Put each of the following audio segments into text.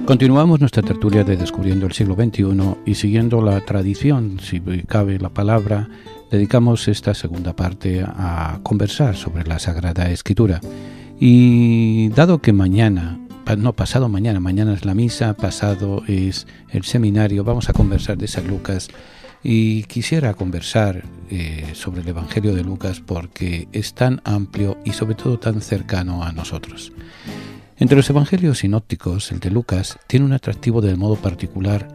Continuamos nuestra tertulia de Descubriendo el siglo XXI y siguiendo la tradición, si cabe la palabra, dedicamos esta segunda parte a conversar sobre la Sagrada Escritura. Y dado que pasado mañana, mañana es la misa, pasado es el seminario, vamos a conversar de San Lucas y quisiera conversar sobre el Evangelio de Lucas porque es tan amplio y sobre todo tan cercano a nosotros. Entre los evangelios sinópticos, el de Lucas tiene un atractivo de modo particular,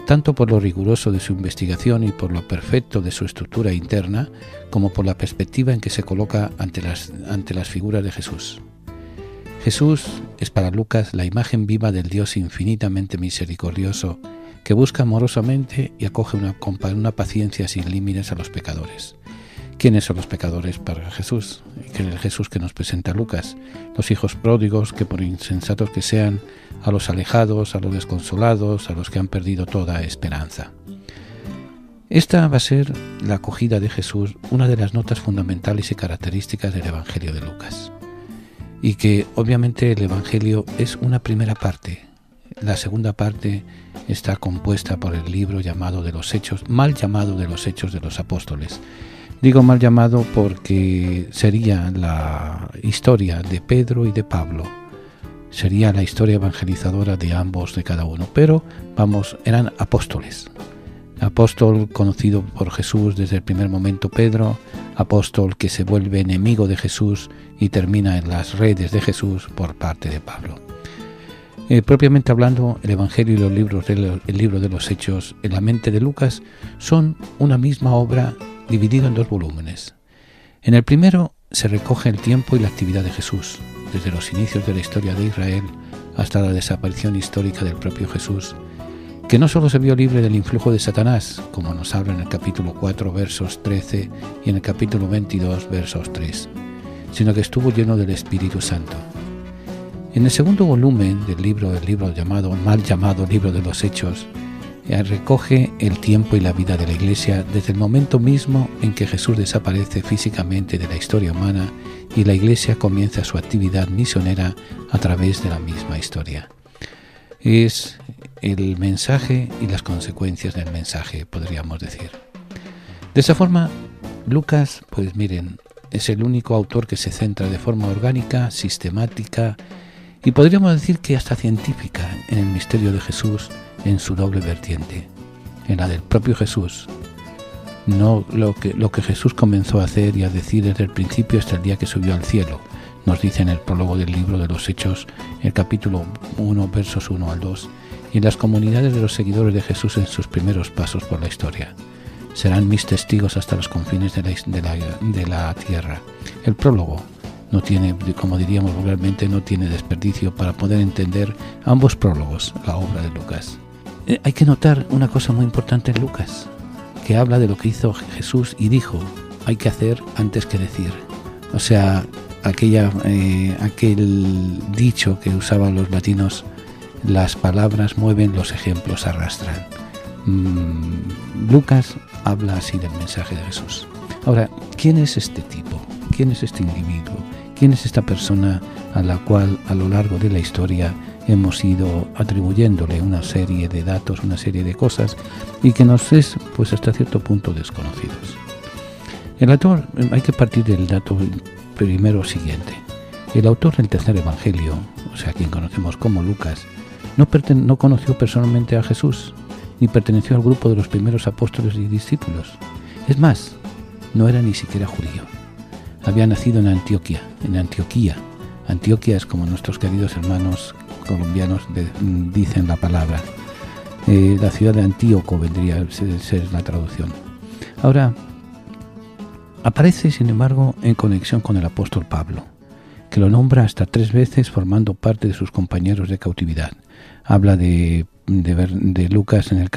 tanto por lo riguroso de su investigación y por lo perfecto de su estructura interna, como por la perspectiva en que se coloca ante las figuras de Jesús. Jesús es para Lucas la imagen viva del Dios infinitamente misericordioso, que busca amorosamente y acoge con una paciencia sin límites a los pecadores. ¿Quiénes son los pecadores para Jesús? El Jesús que nos presenta Lucas. Los hijos pródigos que, por insensatos que sean, a los alejados, a los desconsolados, a los que han perdido toda esperanza. Esta va a ser la acogida de Jesús, una de las notas fundamentales y características del Evangelio de Lucas. Y que obviamente el Evangelio es una primera parte. La segunda parte está compuesta por el libro llamado de los Hechos, mal llamado de los Hechos de los Apóstoles. Digo mal llamado porque sería la historia de Pedro y de Pablo. Sería la historia evangelizadora de ambos, de cada uno. Pero, eran apóstoles. Apóstol conocido por Jesús desde el primer momento Pedro, apóstol que se vuelve enemigo de Jesús y termina en las redes de Jesús por parte de Pablo. Propiamente hablando, el Evangelio y el libro de los Hechos en la mente de Lucas son una misma obra dividido en dos volúmenes. En el primero se recoge el tiempo y la actividad de Jesús, desde los inicios de la historia de Israel hasta la desaparición histórica del propio Jesús, que no solo se vio libre del influjo de Satanás, como nos habla en el capítulo 4, versos 13 y en el capítulo 22, versos 3, sino que estuvo lleno del Espíritu Santo. En el segundo volumen del libro, mal llamado Libro de los Hechos, recoge el tiempo y la vida de la Iglesia desde el momento mismo en que Jesús desaparece físicamente de la historia humana y la Iglesia comienza su actividad misionera a través de la misma historia. Es el mensaje y las consecuencias del mensaje, podríamos decir. De esa forma, Lucas, es el único autor que se centra de forma orgánica, sistemática y podríamos decir que hasta científica en el misterio de Jesús, en su doble vertiente, en la del propio Jesús, no lo que Jesús comenzó a hacer y a decir desde el principio hasta el día que subió al cielo, nos dice en el prólogo del libro de los Hechos, el capítulo 1, versos 1 al 2, y en las comunidades de los seguidores de Jesús en sus primeros pasos por la historia. Serán mis testigos hasta los confines de la tierra. El prólogo no tiene, como diríamos vulgarmente, no tiene desperdicio para poder entender ambos prólogos, la obra de Lucas. Hay que notar una cosa muy importante en Lucas, que habla de lo que hizo Jesús y dijo, hay que hacer antes que decir. O sea, aquel dicho que usaban los latinos, las palabras mueven, los ejemplos arrastran. Lucas habla así del mensaje de Jesús. Ahora, ¿quién es este tipo? ¿Quién es este individuo? ¿Quién es esta persona a la cual a lo largo de la historia hemos ido atribuyéndole una serie de datos, una serie de cosas y que nos es hasta cierto punto desconocidos? El autor, hay que partir del dato primero siguiente. El autor del tercer evangelio, o sea, quien conocemos como Lucas, no conoció personalmente a Jesús, ni perteneció al grupo de los primeros apóstoles y discípulos. Es más, no era ni siquiera judío. Había nacido en Antioquía. Antioquía es como nuestros queridos hermanos colombianos dicen la palabra. La ciudad de Antíoco vendría a ser la traducción. Ahora, aparece sin embargo en conexión con el apóstol Pablo, que lo nombra hasta 3 veces formando parte de sus compañeros de cautividad. Habla de Lucas en el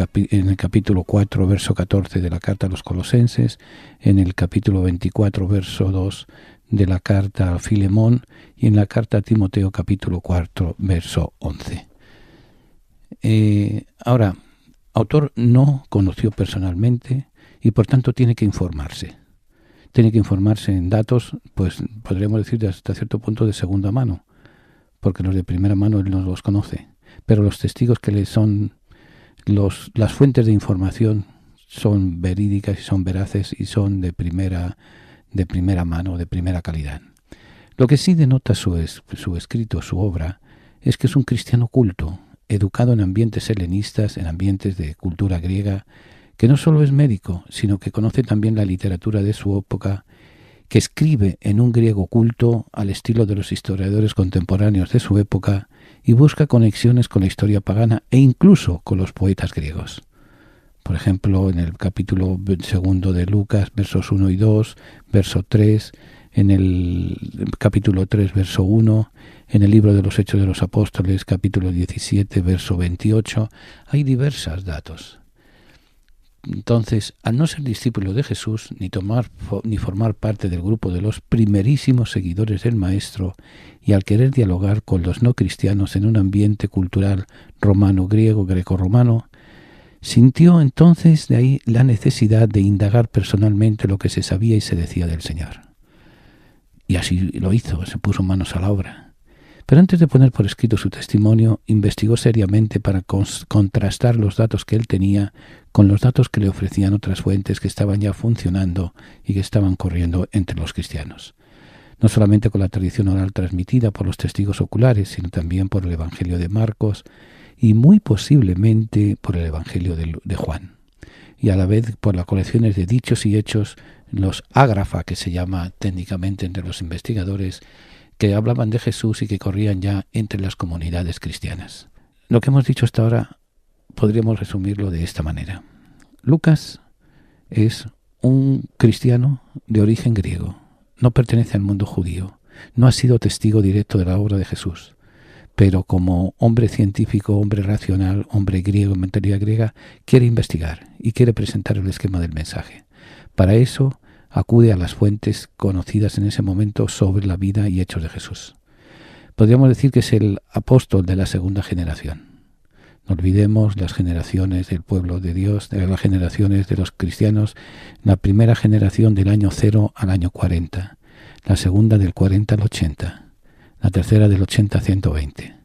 capítulo 4, verso 14 de la carta a los Colosenses, en el capítulo 24, verso 2 de la carta a Filemón y en la carta a Timoteo, capítulo 4, verso 11. Ahora, autor no conoció personalmente y por tanto tiene que informarse. Tiene que informarse en datos, podríamos decir hasta cierto punto de segunda mano, porque los de primera mano él no los conoce. pero los testigos que le son las fuentes de información son verídicas y son veraces y son de primera mano, de primera calidad. Lo que sí denota su escrito, su obra, es que es un cristiano culto, educado en ambientes helenistas, en ambientes de cultura griega, que no solo es médico, sino que conoce también la literatura de su época, que escribe en un griego culto al estilo de los historiadores contemporáneos de su época y busca conexiones con la historia pagana e incluso con los poetas griegos. Por ejemplo, en el capítulo 2 de Lucas, versos 1 y 2, verso 3, en el capítulo 3, verso 1, en el libro de los Hechos de los Apóstoles, capítulo 17, verso 28, hay diversos datos. Entonces, al no ser discípulo de Jesús, ni formar parte del grupo de los primerísimos seguidores del Maestro, y al querer dialogar con los no cristianos en un ambiente cultural romano, griego, greco-romano, sintió entonces de ahí la necesidad de indagar personalmente lo que se sabía y se decía del Señor. Y así lo hizo, se puso manos a la obra. Pero antes de poner por escrito su testimonio, investigó seriamente para contrastar los datos que él tenía con los datos que le ofrecían otras fuentes que estaban ya funcionando y que estaban corriendo entre los cristianos. No solamente con la tradición oral transmitida por los testigos oculares, sino también por el Evangelio de Marcos y muy posiblemente por el Evangelio de Juan. Y a la vez por las colecciones de dichos y hechos, los ágrafa, que se llama técnicamente entre los investigadores, que hablaban de Jesús y que corrían ya entre las comunidades cristianas. Lo que hemos dicho hasta ahora podríamos resumirlo de esta manera. Lucas es un cristiano de origen griego, no pertenece al mundo judío, no ha sido testigo directo de la obra de Jesús, pero como hombre científico, hombre racional, hombre griego, mentalidad griega, quiere investigar y quiere presentar el esquema del mensaje. Para eso acude a las fuentes conocidas en ese momento sobre la vida y hechos de Jesús. Podríamos decir que es el apóstol de la segunda generación. No olvidemos las generaciones del pueblo de Dios, de las generaciones de los cristianos, la primera generación del año 0 al año 40, la segunda del 40 al 80, la tercera del 80 al 120,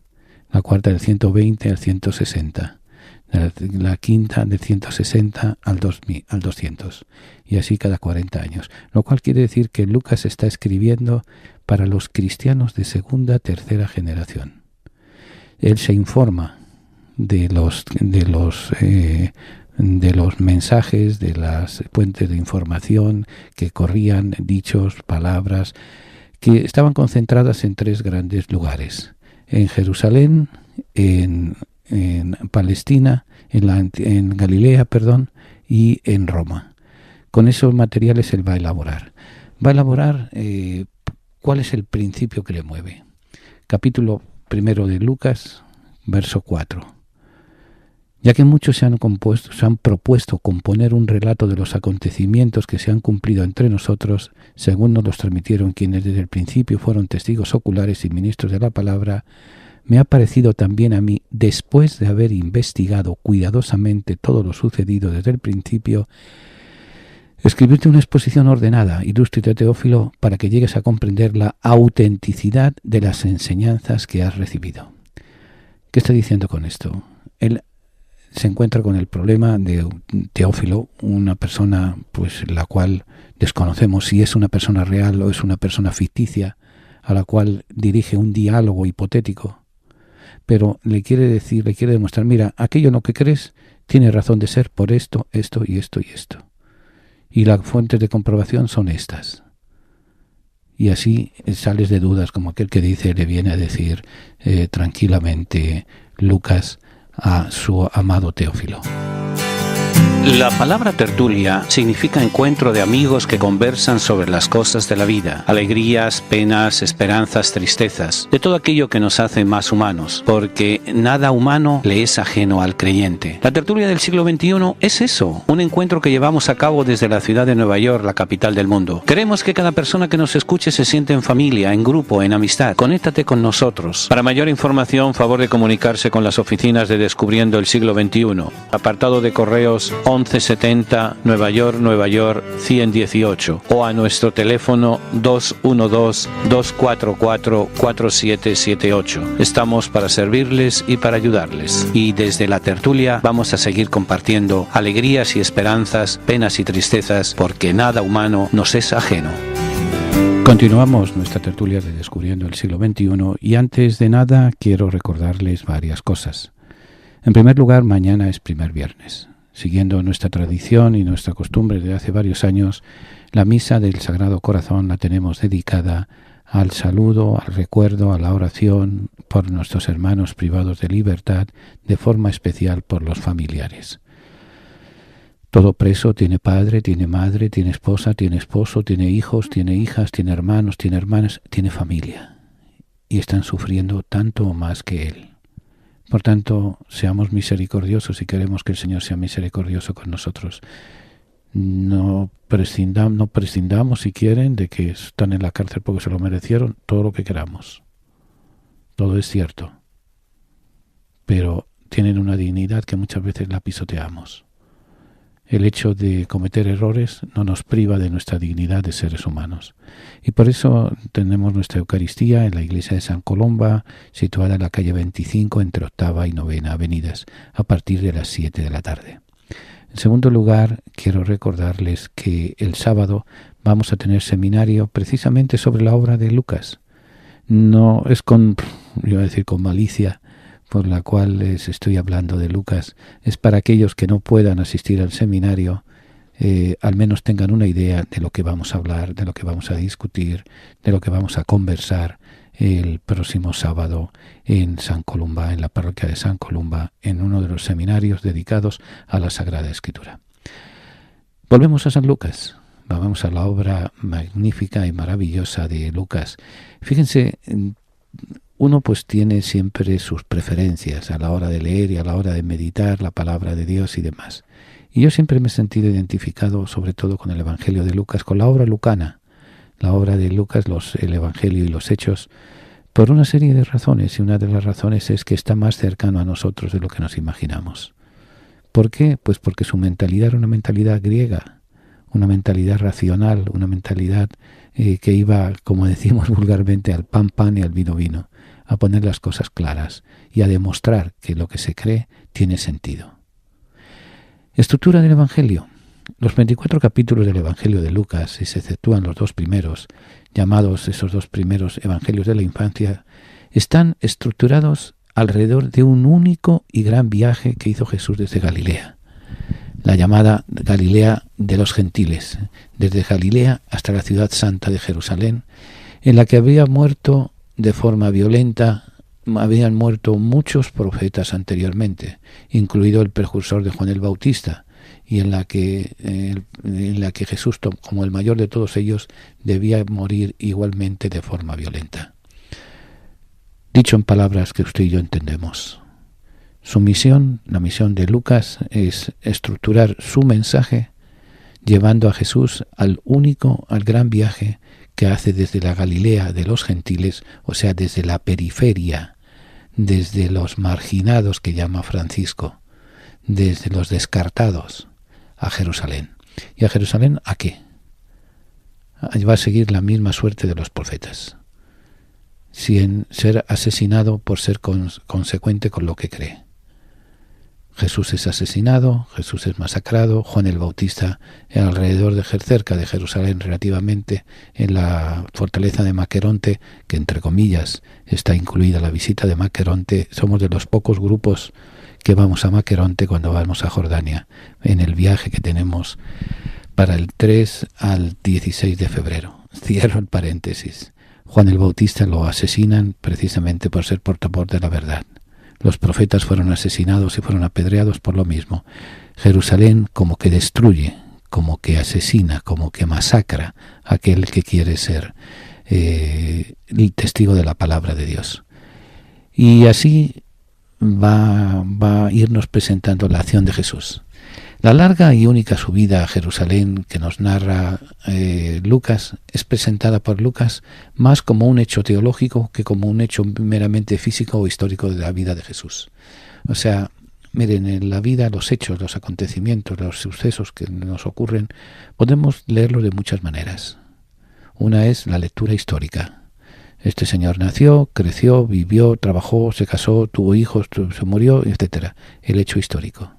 la cuarta del 120 al 160, la quinta del 160 al 200, y así cada 40 años, lo cual quiere decir que Lucas está escribiendo para los cristianos de segunda, tercera generación. Él se informa de los mensajes, de las fuentes de información que corrían, dichos, palabras, que estaban concentradas en tres grandes lugares: en Jerusalén, en Palestina, en Galilea, y en Roma. Con esos materiales él va a elaborar cuál es el principio que le mueve. Capítulo 1 de Lucas, verso 4. Ya que muchos se han propuesto componer un relato de los acontecimientos que se han cumplido entre nosotros, según nos los transmitieron quienes desde el principio fueron testigos oculares y ministros de la palabra, me ha parecido también a mí, después de haber investigado cuidadosamente todo lo sucedido desde el principio, escribirte una exposición ordenada, ilústrate Teófilo, para que llegues a comprender la autenticidad de las enseñanzas que has recibido. ¿Qué está diciendo con esto? Él se encuentra con el problema de Teófilo, una persona la cual desconocemos si es una persona real o es una persona ficticia, a la cual dirige un diálogo hipotético, pero le quiere demostrar, mira, aquello en lo que crees tiene razón de ser por esto, esto y esto y esto. Y las fuentes de comprobación son estas. Y así sales de dudas, como aquel que le viene a decir tranquilamente Lucas a su amado Teófilo. La palabra tertulia significa encuentro de amigos que conversan sobre las cosas de la vida, alegrías, penas, esperanzas, tristezas, de todo aquello que nos hace más humanos, porque nada humano le es ajeno al creyente. La tertulia del siglo XXI es eso, un encuentro que llevamos a cabo desde la ciudad de Nueva York, la capital del mundo. Queremos que cada persona que nos escuche se sienta en familia, en grupo, en amistad. Conéctate con nosotros. Para mayor información, favor de comunicarse con las oficinas de Descubriendo el Siglo XXI. Apartado de correos 1170 Nueva York, 118, o a nuestro teléfono 212-244-4778. Estamos para servirles y para ayudarles. Y desde la tertulia vamos a seguir compartiendo alegrías y esperanzas, penas y tristezas, porque nada humano nos es ajeno. Continuamos nuestra tertulia de Descubriendo el siglo XXI y antes de nada quiero recordarles varias cosas. En primer lugar, mañana es primer viernes. Siguiendo nuestra tradición y nuestra costumbre de hace varios años, la misa del Sagrado Corazón la tenemos dedicada al saludo, al recuerdo, a la oración por nuestros hermanos privados de libertad, de forma especial por los familiares. Todo preso tiene padre, tiene madre, tiene esposa, tiene esposo, tiene hijos, tiene hijas, tiene hermanos, tiene hermanas, tiene familia. Y están sufriendo tanto o más que él. Por tanto, seamos misericordiosos y queremos que el Señor sea misericordioso con nosotros. No prescindamos, si quieren, de que están en la cárcel porque se lo merecieron, todo lo que queramos. Todo es cierto. Pero tienen una dignidad que muchas veces la pisoteamos. El hecho de cometer errores no nos priva de nuestra dignidad de seres humanos. Y por eso tenemos nuestra Eucaristía en la iglesia de San Colomba, situada en la calle 25, entre 8ª y 9ª avenidas, a partir de las 7 de la tarde. En segundo lugar, quiero recordarles que el sábado vamos a tener seminario precisamente sobre la obra de Lucas. No es con malicia, por la cual les estoy hablando de Lucas, es para aquellos que no puedan asistir al seminario, al menos tengan una idea de lo que vamos a hablar, de lo que vamos a discutir, de lo que vamos a conversar el próximo sábado en San Columba, en la parroquia de San Columba, en uno de los seminarios dedicados a la Sagrada Escritura. Volvemos a San Lucas. Vamos a la obra magnífica y maravillosa de Lucas. Fíjense, uno pues tiene siempre sus preferencias a la hora de leer y a la hora de meditar la palabra de Dios y demás. Y yo siempre me he sentido identificado sobre todo con el Evangelio de Lucas, con la obra lucana, la obra de Lucas, el Evangelio y los Hechos, por una serie de razones. Y una de las razones es que está más cercano a nosotros de lo que nos imaginamos. ¿Por qué? Pues porque su mentalidad era una mentalidad griega, una mentalidad racional, una mentalidad que iba, como decimos vulgarmente, al pan pan y al vino vino, a poner las cosas claras y a demostrar que lo que se cree tiene sentido. Estructura del Evangelio. Los 24 capítulos del Evangelio de Lucas, si se exceptúan los dos primeros, llamados esos dos primeros Evangelios de la infancia, están estructurados alrededor de un único y gran viaje que hizo Jesús desde Galilea, la llamada Galilea de los gentiles, desde Galilea hasta la ciudad santa de Jerusalén, en la que había muerto de forma violenta, habían muerto muchos profetas anteriormente, incluido el precursor de Juan el Bautista, y en la que Jesús, como el mayor de todos ellos, debía morir igualmente de forma violenta. Dicho en palabras que usted y yo entendemos, su misión, la misión de Lucas, es estructurar su mensaje llevando a Jesús al gran viaje que hace desde la Galilea de los gentiles, o sea, desde la periferia, desde los marginados que llama Francisco, desde los descartados, a Jerusalén. ¿Y a Jerusalén a qué? Va a seguir la misma suerte de los profetas, sin ser asesinado por ser consecuente con lo que cree. Jesús es asesinado, Jesús es masacrado, Juan el Bautista alrededor de cerca de Jerusalén relativamente, en la fortaleza de Maqueronte, que entre comillas está incluida la visita de Maqueronte. Somos de los pocos grupos que vamos a Maqueronte cuando vamos a Jordania, en el viaje que tenemos para el 3 al 16 de febrero. Cierro el paréntesis. Juan el Bautista lo asesinan precisamente por ser portavoz de la verdad. Los profetas fueron asesinados y fueron apedreados por lo mismo. Jerusalén como que destruye, como que asesina, como que masacra a aquel que quiere ser el testigo de la palabra de Dios. Y así va a irnos presentando la acción de Jesús. La larga y única subida a Jerusalén que nos narra Lucas es presentada por Lucas más como un hecho teológico que como un hecho meramente físico o histórico de la vida de Jesús. O sea, Miren, en la vida los hechos, los acontecimientos, los sucesos que nos ocurren, podemos leerlos de muchas maneras. Una es la lectura histórica. Este señor nació, creció, vivió, trabajó, se casó, tuvo hijos, se murió, etcétera. El hecho histórico.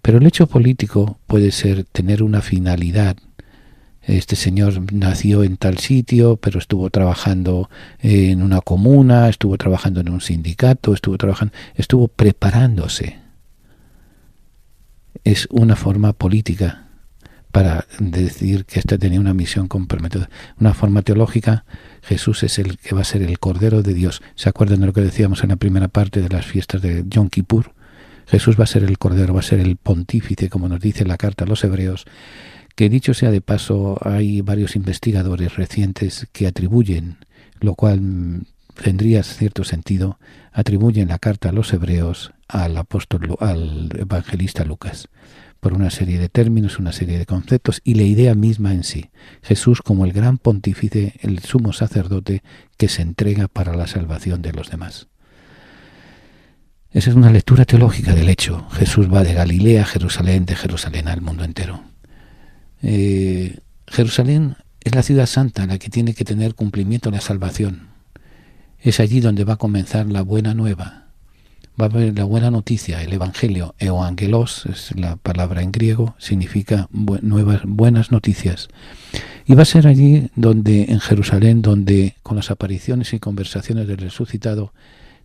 Pero el hecho político puede ser tener una finalidad. Este señor nació en tal sitio, pero estuvo trabajando en una comuna, estuvo trabajando en un sindicato, estuvo preparándose. Es una forma política para decir que éste tenía una misión comprometida. Una forma teológica, Jesús es el que va a ser el Cordero de Dios. ¿Se acuerdan de lo que decíamos en la primera parte de las fiestas de Yom Kippur? Jesús va a ser el Cordero, va a ser el pontífice, como nos dice la carta a los Hebreos, que dicho sea de paso, hay varios investigadores recientes que atribuyen, lo cual tendría cierto sentido, atribuyen la carta a los Hebreos al evangelista Lucas, por una serie de términos, una serie de conceptos y la idea misma en sí. Jesús como el gran pontífice, el sumo sacerdote que se entrega para la salvación de los demás. Esa es una lectura teológica del hecho. Jesús va de Galilea a Jerusalén, de Jerusalén al mundo entero. Jerusalén es la ciudad santa, la que tiene que tener cumplimiento la salvación. Es allí donde va a comenzar la buena nueva. Va a haber la buena noticia, el evangelio. Euangelos es la palabra en griego, significa buenas noticias. Y va a ser allí donde, en Jerusalén, donde con las apariciones y conversaciones del resucitado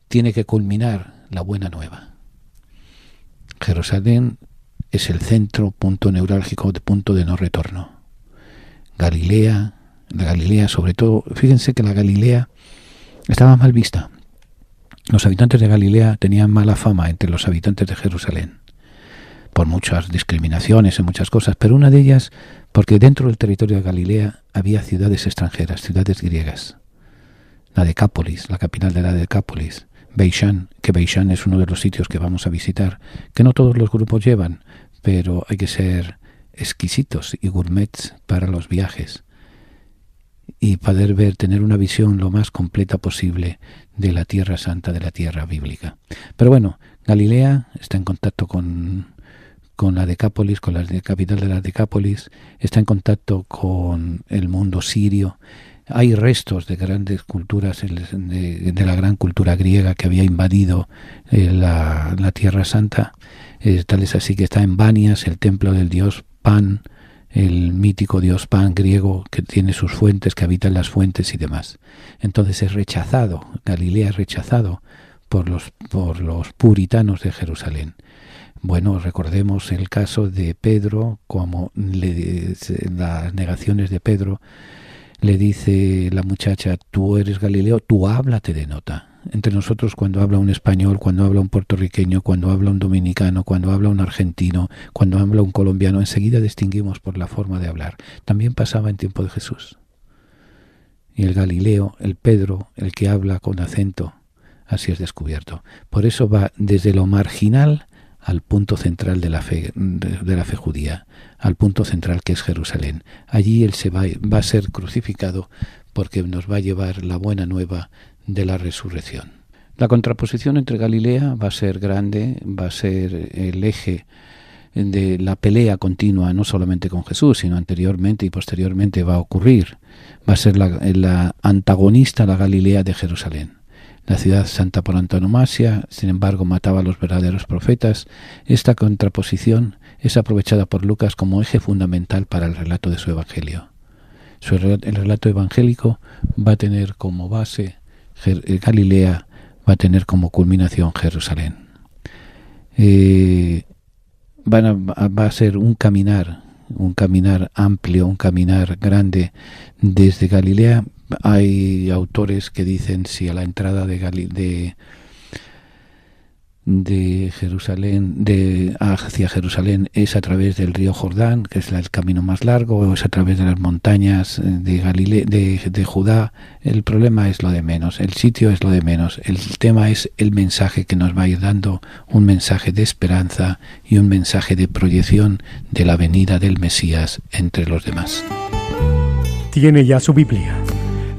tiene que culminar la buena nueva. Jerusalén es el centro, punto neurálgico, punto de no retorno. Galilea, la Galilea sobre todo, fíjense que la Galilea estaba mal vista. Los habitantes de Galilea tenían mala fama entre los habitantes de Jerusalén, por muchas discriminaciones y muchas cosas, pero una de ellas porque dentro del territorio de Galilea había ciudades extranjeras, ciudades griegas. La Decápolis, la capital de la Decápolis, Beishan, que Beishan es uno de los sitios que vamos a visitar, que no todos los grupos llevan, pero hay que ser exquisitos y gourmets para los viajes y poder ver, tener una visión lo más completa posible de la Tierra Santa, de la Tierra Bíblica. Pero bueno, Galilea está en contacto con la Decápolis, con la capital de la Decápolis, está en contacto con el mundo sirio. Hay restos de grandes culturas, de la gran cultura griega que había invadido la Tierra Santa. Tal es así que está en Banias, el templo del dios Pan, el mítico dios Pan griego que tiene sus fuentes, que habita en las fuentes y demás. Entonces es rechazado, Galilea es rechazado por los puritanos de Jerusalén. Bueno, recordemos el caso de Pedro, como las negaciones de Pedro. Le dice la muchacha, tú eres Galileo, tú háblate de nota. Entre nosotros, cuando habla un español, cuando habla un puertorriqueño, cuando habla un dominicano, cuando habla un argentino, cuando habla un colombiano, enseguida distinguimos por la forma de hablar. También pasaba en tiempo de Jesús. Y el Galileo, el Pedro, el que habla con acento, así es descubierto. Por eso va desde lo marginal al punto central de la fe judía, al punto central que es Jerusalén. Allí él va a ser crucificado porque nos va a llevar la buena nueva de la resurrección. La contraposición entre Galilea va a ser grande, va a ser el eje de la pelea continua, no solamente con Jesús, sino anteriormente y posteriormente va a ocurrir. Va a ser la antagonista, la Galilea de Jerusalén. La ciudad santa por antonomasia, sin embargo, mataba a los verdaderos profetas. Esta contraposición es aprovechada por Lucas como eje fundamental para el relato de su evangelio. El relato evangélico va a tener como base Galilea, va a tener como culminación Jerusalén. Va a ser un caminar amplio, un caminar grande desde Galilea. Hay autores que dicen si a la entrada de Jerusalén, hacia Jerusalén es a través del río Jordán, que es el camino más largo, o es a través de las montañas de Galilea, de Judá. El problema es lo de menos, el sitio es lo de menos. El tema es el mensaje que nos va a ir dando, un mensaje de esperanza y un mensaje de proyección de la venida del Mesías entre los demás. Tiene ya su Biblia,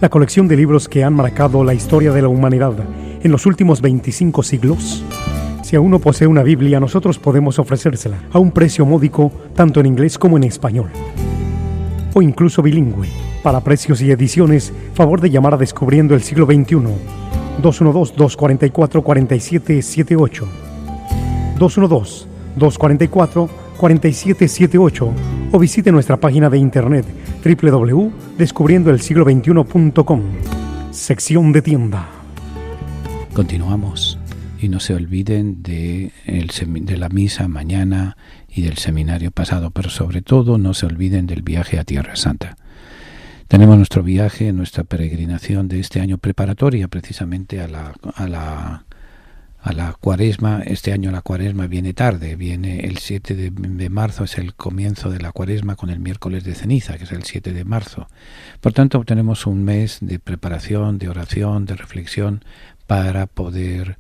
la colección de libros que han marcado la historia de la humanidad en los últimos 25 siglos. Si Si aún no posee una Biblia, nosotros podemos ofrecérsela a un precio módico, tanto en inglés como en español, o incluso bilingüe. Para precios y ediciones, favor de llamar a Descubriendo el Siglo XXI, 212-244-4778, 212-244-4778, o visite nuestra página de internet www.descubriendoelsiglo21.com, sección de tienda. Continuamos. Y no se olviden de la misa mañana y del seminario pasado, pero sobre todo no se olviden del viaje a Tierra Santa. Tenemos nuestro viaje, nuestra peregrinación de este año preparatoria precisamente a la Cuaresma. Este año la Cuaresma viene tarde, viene el 7 de marzo, es el comienzo de la Cuaresma con el miércoles de ceniza, que es el 7 de marzo. Por tanto, tenemos un mes de preparación, de oración, de reflexión para poder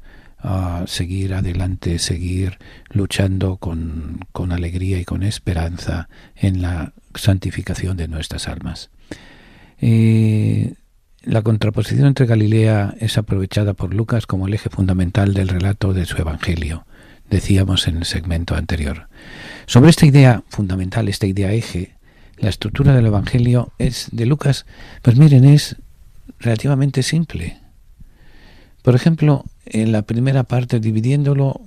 seguir adelante, seguir luchando con alegría y con esperanza en la santificación de nuestras almas. La contraposición entre Galilea es aprovechada por Lucas como el eje fundamental del relato de su Evangelio, decíamos en el segmento anterior. Sobre esta idea fundamental, esta idea eje, la estructura del Evangelio de Lucas, pues miren, es relativamente simple. Por ejemplo, en la primera parte,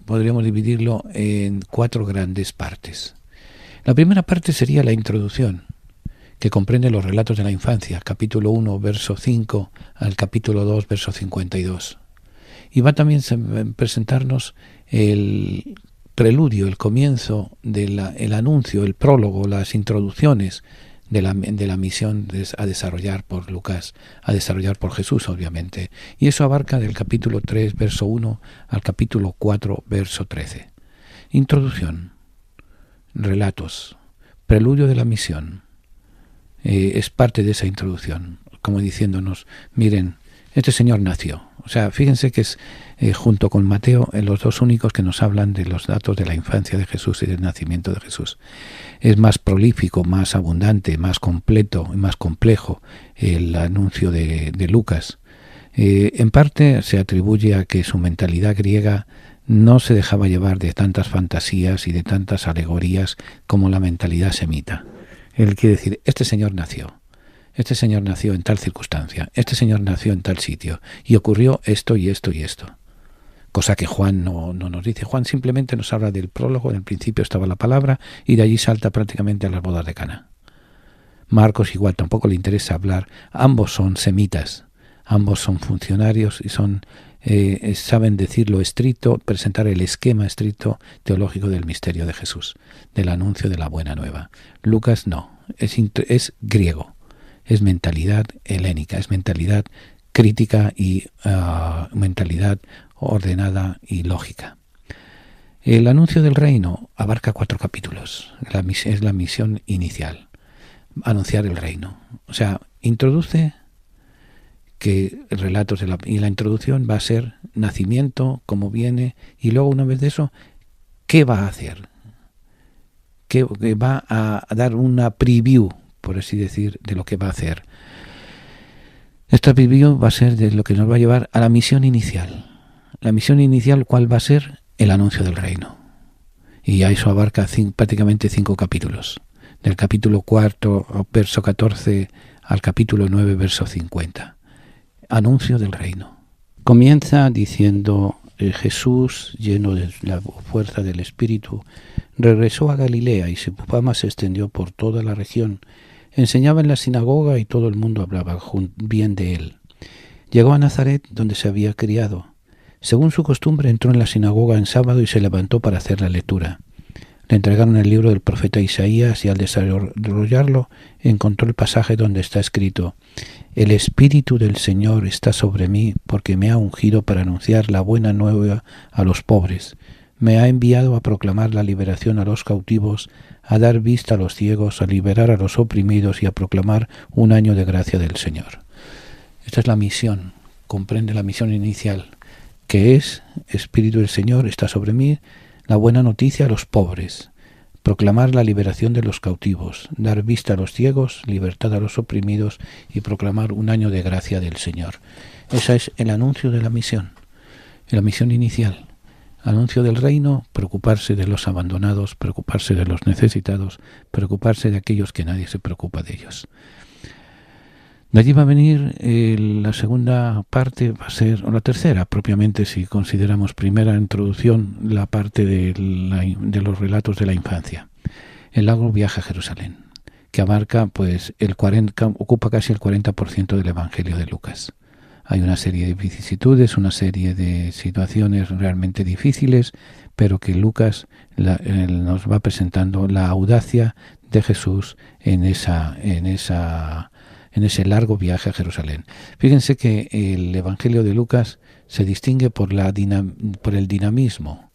podríamos dividirlo en 4 grandes partes. La primera parte sería la introducción, que comprende los relatos de la infancia, capítulo 1, verso 5, al capítulo 2, verso 52. Y va también a presentarnos el preludio, el comienzo, el anuncio, el prólogo, las introducciones de la misión a desarrollar por Lucas, a desarrollar por Jesús, obviamente. Y eso abarca del capítulo 3, verso 1, al capítulo 4, verso 13. Introducción, relatos, preludio de la misión. Es parte de esa introducción, como diciéndonos, miren, este Señor nació. O sea, fíjense que es, junto con Mateo, los dos únicos que nos hablan de los datos de la infancia de Jesús y del nacimiento de Jesús. Es más prolífico, más abundante, más completo y más complejo el anuncio de Lucas. En parte se atribuye a que su mentalidad griega no se dejaba llevar de tantas fantasías y de tantas alegorías como la mentalidad semita. Él quiere decir, este Señor nació en tal circunstancia, este Señor nació en tal sitio, y ocurrió esto y esto y esto. Cosa que Juan no nos dice. Juan simplemente nos habla del prólogo, en el principio estaba la palabra, y de allí salta prácticamente a las bodas de Cana. Marcos igual, tampoco le interesa hablar. Ambos son semitas, ambos son funcionarios y saben decir lo estricto, presentar el esquema estricto teológico del misterio de Jesús, del anuncio de la buena nueva. Lucas no, es griego, es mentalidad helénica, es mentalidad crítica y mentalidad ordenada y lógica. El anuncio del reino abarca 4 capítulos, es la misión inicial, anunciar el reino. O sea, introduce que relatos y la introducción va a ser nacimiento, cómo viene, y luego una vez de eso, ¿qué va a hacer? Que va a dar una preview, por así decir, de lo que va a hacer. Esta preview va a ser de lo que nos va a llevar a la misión inicial. La misión inicial, ¿cuál va a ser? El anuncio del reino. Y a eso abarca prácticamente 5 capítulos. Del capítulo 4, verso 14, al capítulo 9, verso 50. Anuncio del reino. Comienza diciendo, Jesús, lleno de la fuerza del Espíritu, regresó a Galilea y su fama se extendió por toda la región. Enseñaba en la sinagoga y todo el mundo hablaba bien de él. Llegó a Nazaret, donde se había criado. Según su costumbre, entró en la sinagoga en sábado y se levantó para hacer la lectura. Le entregaron el libro del profeta Isaías y al desarrollarlo encontró el pasaje donde está escrito: El Espíritu del Señor está sobre mí porque me ha ungido para anunciar la buena nueva a los pobres. Me ha enviado a proclamar la liberación a los cautivos, a dar vista a los ciegos, a liberar a los oprimidos y a proclamar un año de gracia del Señor. Esta es la misión, comprende la misión inicial, que es: Espíritu del Señor está sobre mí, la buena noticia a los pobres, proclamar la liberación de los cautivos, dar vista a los ciegos, libertad a los oprimidos y proclamar un año de gracia del Señor. Ese es el anuncio de la misión inicial. Anuncio del reino, preocuparse de los abandonados, preocuparse de los necesitados, preocuparse de aquellos que nadie se preocupa de ellos. De allí va a venir la segunda parte, va a ser, o la tercera propiamente, si consideramos primera introducción, la parte de los relatos de la infancia. El largo viaje a Jerusalén, que abarca, pues, ocupa casi el 40% del Evangelio de Lucas. Hay una serie de vicisitudes, una serie de situaciones realmente difíciles, pero que Lucas nos va presentando la audacia de Jesús en ese largo viaje a Jerusalén. Fíjense que el Evangelio de Lucas se distingue por el dinamismo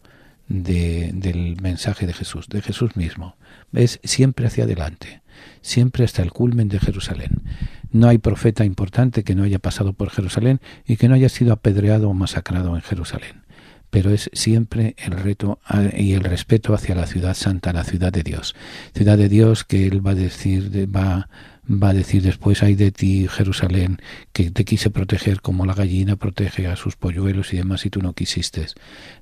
del mensaje de Jesús mismo. Es siempre hacia adelante, siempre hasta el culmen de Jerusalén. No hay profeta importante que no haya pasado por Jerusalén y que no haya sido apedreado o masacrado en Jerusalén. Pero es siempre el reto y el respeto hacia la ciudad santa, la ciudad de Dios. Ciudad de Dios que él va a decir después: ay de ti, Jerusalén, que te quise proteger como la gallina protege a sus polluelos y demás, y tú no quisiste.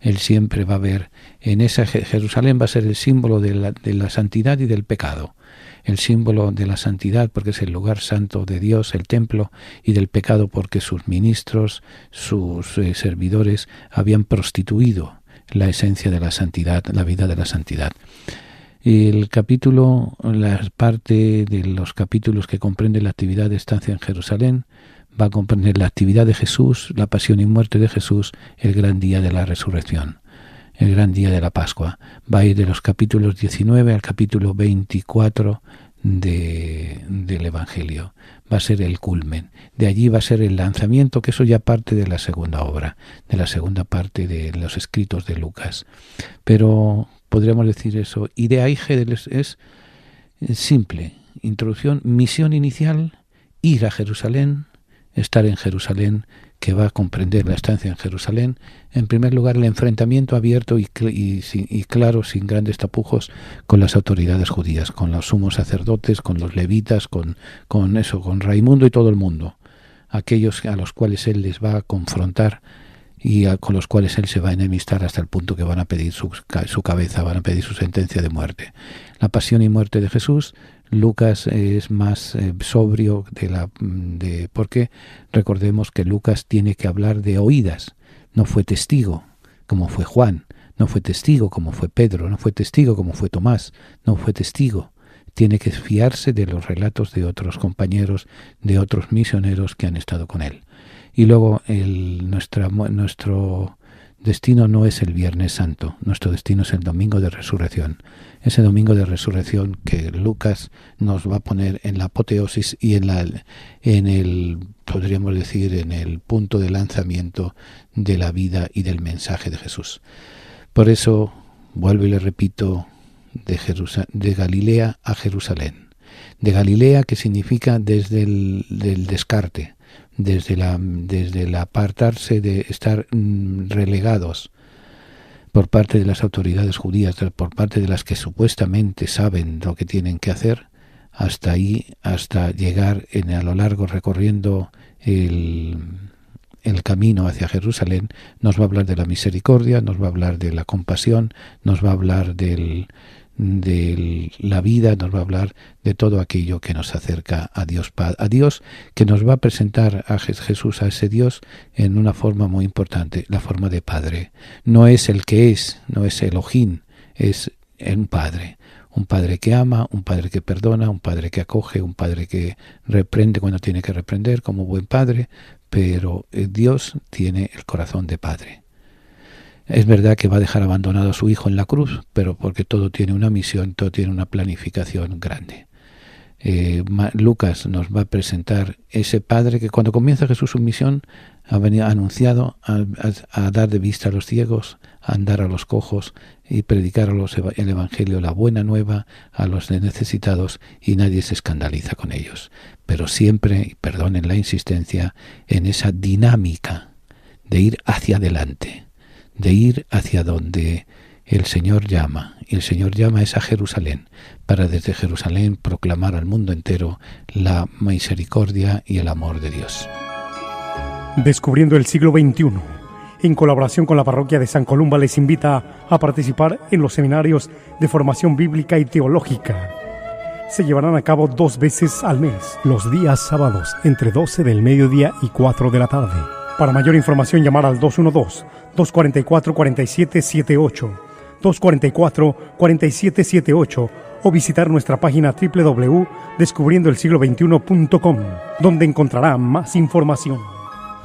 Él siempre va a ver, en esa Jerusalén va a ser el símbolo de la santidad y del pecado. El símbolo de la santidad porque es el lugar santo de Dios, el templo, y del pecado porque sus ministros, sus servidores habían prostituido la esencia de la santidad, la vida de la santidad. El capítulo, la parte de los capítulos que comprende la actividad de estancia en Jerusalén, va a comprender la actividad de Jesús, la pasión y muerte de Jesús, el gran día de la resurrección, el gran día de la Pascua. Va a ir de los capítulos 19 al capítulo 24 del Evangelio. Va a ser el culmen. De allí va a ser el lanzamiento, que eso ya parte de la segunda obra, de la segunda parte de los escritos de Lucas. Pero podríamos decir eso. Idea es simple. Introducción, misión inicial, ir a Jerusalén, estar en Jerusalén, que va a comprender la estancia en Jerusalén. En primer lugar, el enfrentamiento abierto y claro, sin grandes tapujos, con las autoridades judías, con los sumos sacerdotes, con los levitas, con Raimundo y todo el mundo, aquellos a los cuales él les va a confrontar y con los cuales él se va a enemistar hasta el punto que van a pedir su cabeza, van a pedir su sentencia de muerte. La pasión y muerte de Jesús. Lucas es más sobrio porque recordemos que Lucas tiene que hablar de oídas. No fue testigo como fue Juan, no fue testigo como fue Pedro, no fue testigo como fue Tomás, no fue testigo. Tiene que fiarse de los relatos de otros compañeros, de otros misioneros que han estado con él. Y luego nuestro destino no es el Viernes Santo, nuestro destino es el Domingo de Resurrección. Ese Domingo de Resurrección que Lucas nos va a poner en la apoteosis y podríamos decir, en el punto de lanzamiento de la vida y del mensaje de Jesús. Por eso, vuelvo y le repito, de Galilea a Jerusalén. De Galilea, que significa desde el descarte, desde el apartarse de estar relegados por parte de las autoridades judías, por parte de las que supuestamente saben lo que tienen que hacer, hasta ahí, hasta llegar a lo largo recorriendo el camino hacia Jerusalén. Nos va a hablar de la misericordia, nos va a hablar de la compasión, nos va a hablar de la vida, nos va a hablar de todo aquello que nos acerca a Dios que nos va a presentar a Jesús, a ese Dios, en una forma muy importante, la forma de Padre. No es el que es, no es Elohim, es un Padre que ama, un Padre que perdona, un Padre que acoge, un Padre que reprende cuando tiene que reprender como buen Padre, pero Dios tiene el corazón de Padre. Es verdad que va a dejar abandonado a su hijo en la cruz, pero porque todo tiene una misión, todo tiene una planificación grande. Lucas nos va a presentar ese Padre que cuando comienza Jesús su misión ha anunciado a dar de vista a los ciegos, a andar a los cojos y predicar el Evangelio, la buena nueva a los necesitados, y nadie se escandaliza con ellos. Pero siempre, y perdonen la insistencia, en esa dinámica de ir hacia adelante, de ir hacia donde el Señor llama, y el Señor llama es a Jerusalén, para desde Jerusalén proclamar al mundo entero la misericordia y el amor de Dios. Descubriendo el siglo XXI, en colaboración con la parroquia de San Columba, les invita a participar en los seminarios de formación bíblica y teológica. Se llevarán a cabo 2 veces al mes, los días sábados, entre 12 del mediodía y 4 de la tarde. Para mayor información, llamar al 212-244-4778, 244-4778, o visitar nuestra página www.descubriendoelsiglo21.com, donde encontrará más información.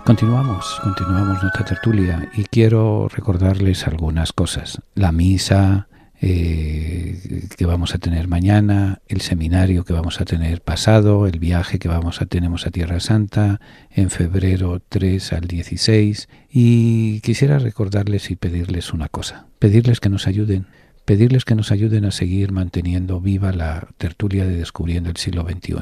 Continuamos nuestra tertulia y quiero recordarles algunas cosas. La misa que vamos a tener mañana, el seminario que vamos a tener pasado, el viaje que tenemos a Tierra Santa en febrero 3 al 16, y quisiera recordarles y pedirles una cosa, pedirles que nos ayuden a seguir manteniendo viva la tertulia de Descubriendo el Siglo XXI.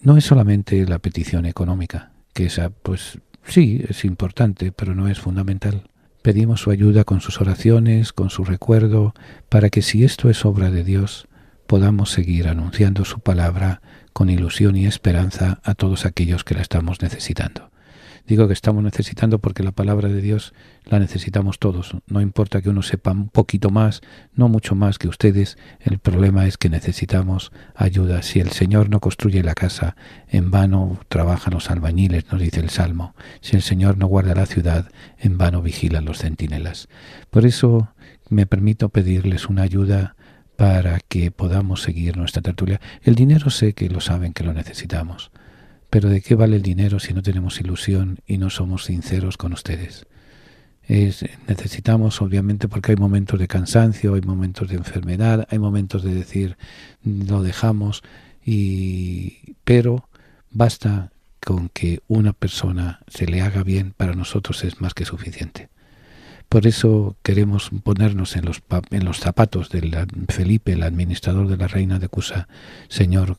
No es solamente la petición económica, que esa pues sí es importante, pero no es fundamental. Pedimos su ayuda con sus oraciones, con su recuerdo, para que si esto es obra de Dios, podamos seguir anunciando su palabra con ilusión y esperanza a todos aquellos que la estamos necesitando. Digo que estamos necesitando porque la palabra de Dios la necesitamos todos. No importa que uno sepa un poquito más, no mucho más que ustedes. El problema es que necesitamos ayuda. Si el Señor no construye la casa, en vano trabajan los albañiles, nos dice el Salmo. Si el Señor no guarda la ciudad, en vano vigilan los centinelas. Por eso me permito pedirles una ayuda para que podamos seguir nuestra tertulia. El dinero sé que lo saben que lo necesitamos. Pero ¿de qué vale el dinero si no tenemos ilusión y no somos sinceros con ustedes? Necesitamos, obviamente, porque hay momentos de cansancio, hay momentos de enfermedad, hay momentos de decir, lo dejamos, pero basta con que una persona se le haga bien, para nosotros es más que suficiente. Por eso queremos ponernos en los zapatos de Felipe, el administrador de la reina de Cusa. Señor,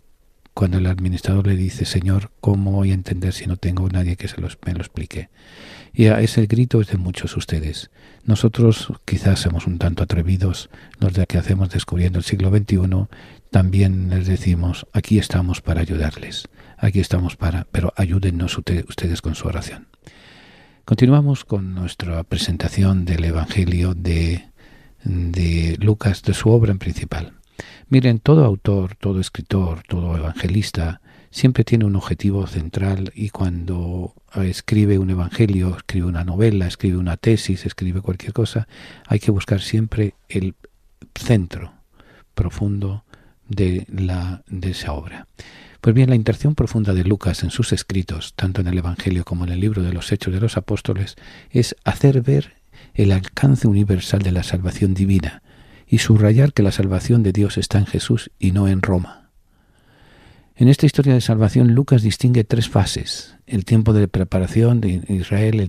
cuando el administrador le dice, Señor, ¿cómo voy a entender si no tengo nadie que me lo explique? Y a ese grito es de muchos ustedes. Nosotros quizás somos un tanto atrevidos, los de que hacemos Descubriendo el Siglo XXI, también les decimos, aquí estamos para ayudarles, pero ayúdennos ustedes con su oración. Continuamos con nuestra presentación del Evangelio de Lucas, de su obra principal. Miren, todo autor, todo escritor, todo evangelista siempre tiene un objetivo central, y cuando escribe un evangelio, escribe una novela, escribe una tesis, escribe cualquier cosa, hay que buscar siempre el centro profundo de esa obra. Pues bien, la intención profunda de Lucas en sus escritos, tanto en el Evangelio como en el libro de los Hechos de los Apóstoles, es hacer ver el alcance universal de la salvación divina, y subrayar que la salvación de Dios está en Jesús y no en Roma. En esta historia de salvación, Lucas distingue 3 fases: el tiempo de preparación de Israel, el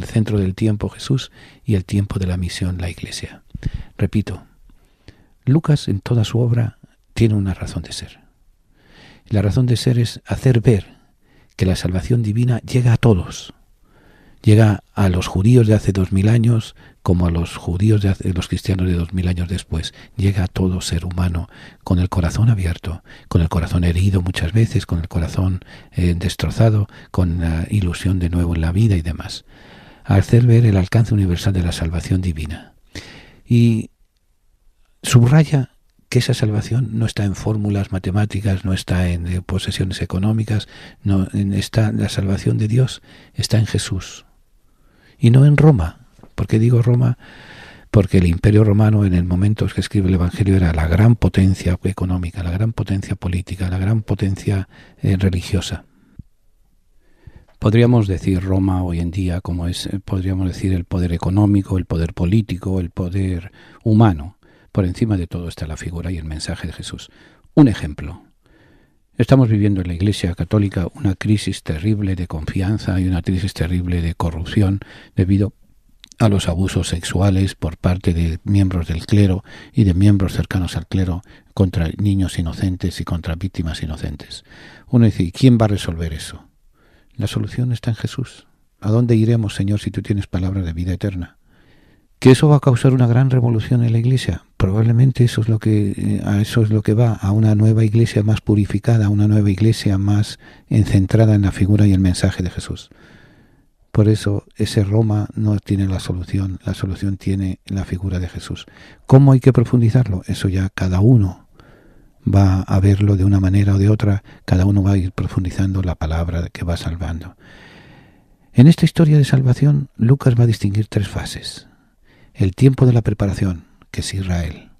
centro del tiempo, Jesús, y el tiempo de la misión, la Iglesia. Repito, Lucas en toda su obra tiene una razón de ser. La razón de ser es hacer ver que la salvación divina llega a todos. Llega a los judíos de hace 2000 años como a los judíos los cristianos de 2000 años después. Llega a todo ser humano con el corazón abierto, con el corazón herido muchas veces, con el corazón destrozado, con la ilusión de nuevo en la vida y demás. A hacer ver el alcance universal de la salvación divina. Y subraya que esa salvación no está en fórmulas matemáticas, no está en posesiones económicas, la salvación de Dios está en Jesús. Y no en Roma. ¿Por qué digo Roma? Porque el Imperio Romano, en el momento en que escribe el Evangelio, era la gran potencia económica, la gran potencia política, la gran potencia religiosa. Podríamos decir Roma hoy en día como podríamos decir el poder económico, el poder político, el poder humano. Por encima de todo está la figura y el mensaje de Jesús. Un ejemplo. Estamos viviendo en la Iglesia Católica una crisis terrible de confianza y una crisis terrible de corrupción debido a los abusos sexuales por parte de miembros del clero y de miembros cercanos al clero contra niños inocentes y contra víctimas inocentes. Uno dice, ¿y quién va a resolver eso? La solución está en Jesús. ¿A dónde iremos, Señor, si tú tienes palabra de vida eterna? ¿Que eso va a causar una gran revolución en la Iglesia? Probablemente eso es lo que va, a una nueva Iglesia más purificada, a una nueva Iglesia más centrada en la figura y el mensaje de Jesús. Por eso ese Roma no tiene la solución tiene la figura de Jesús. ¿Cómo hay que profundizarlo? Eso ya cada uno va a verlo de una manera o de otra, cada uno va a ir profundizando la palabra que va salvando. En esta historia de salvación, Lucas va a distinguir 3 fases. El tiempo de la preparación, que es Israel,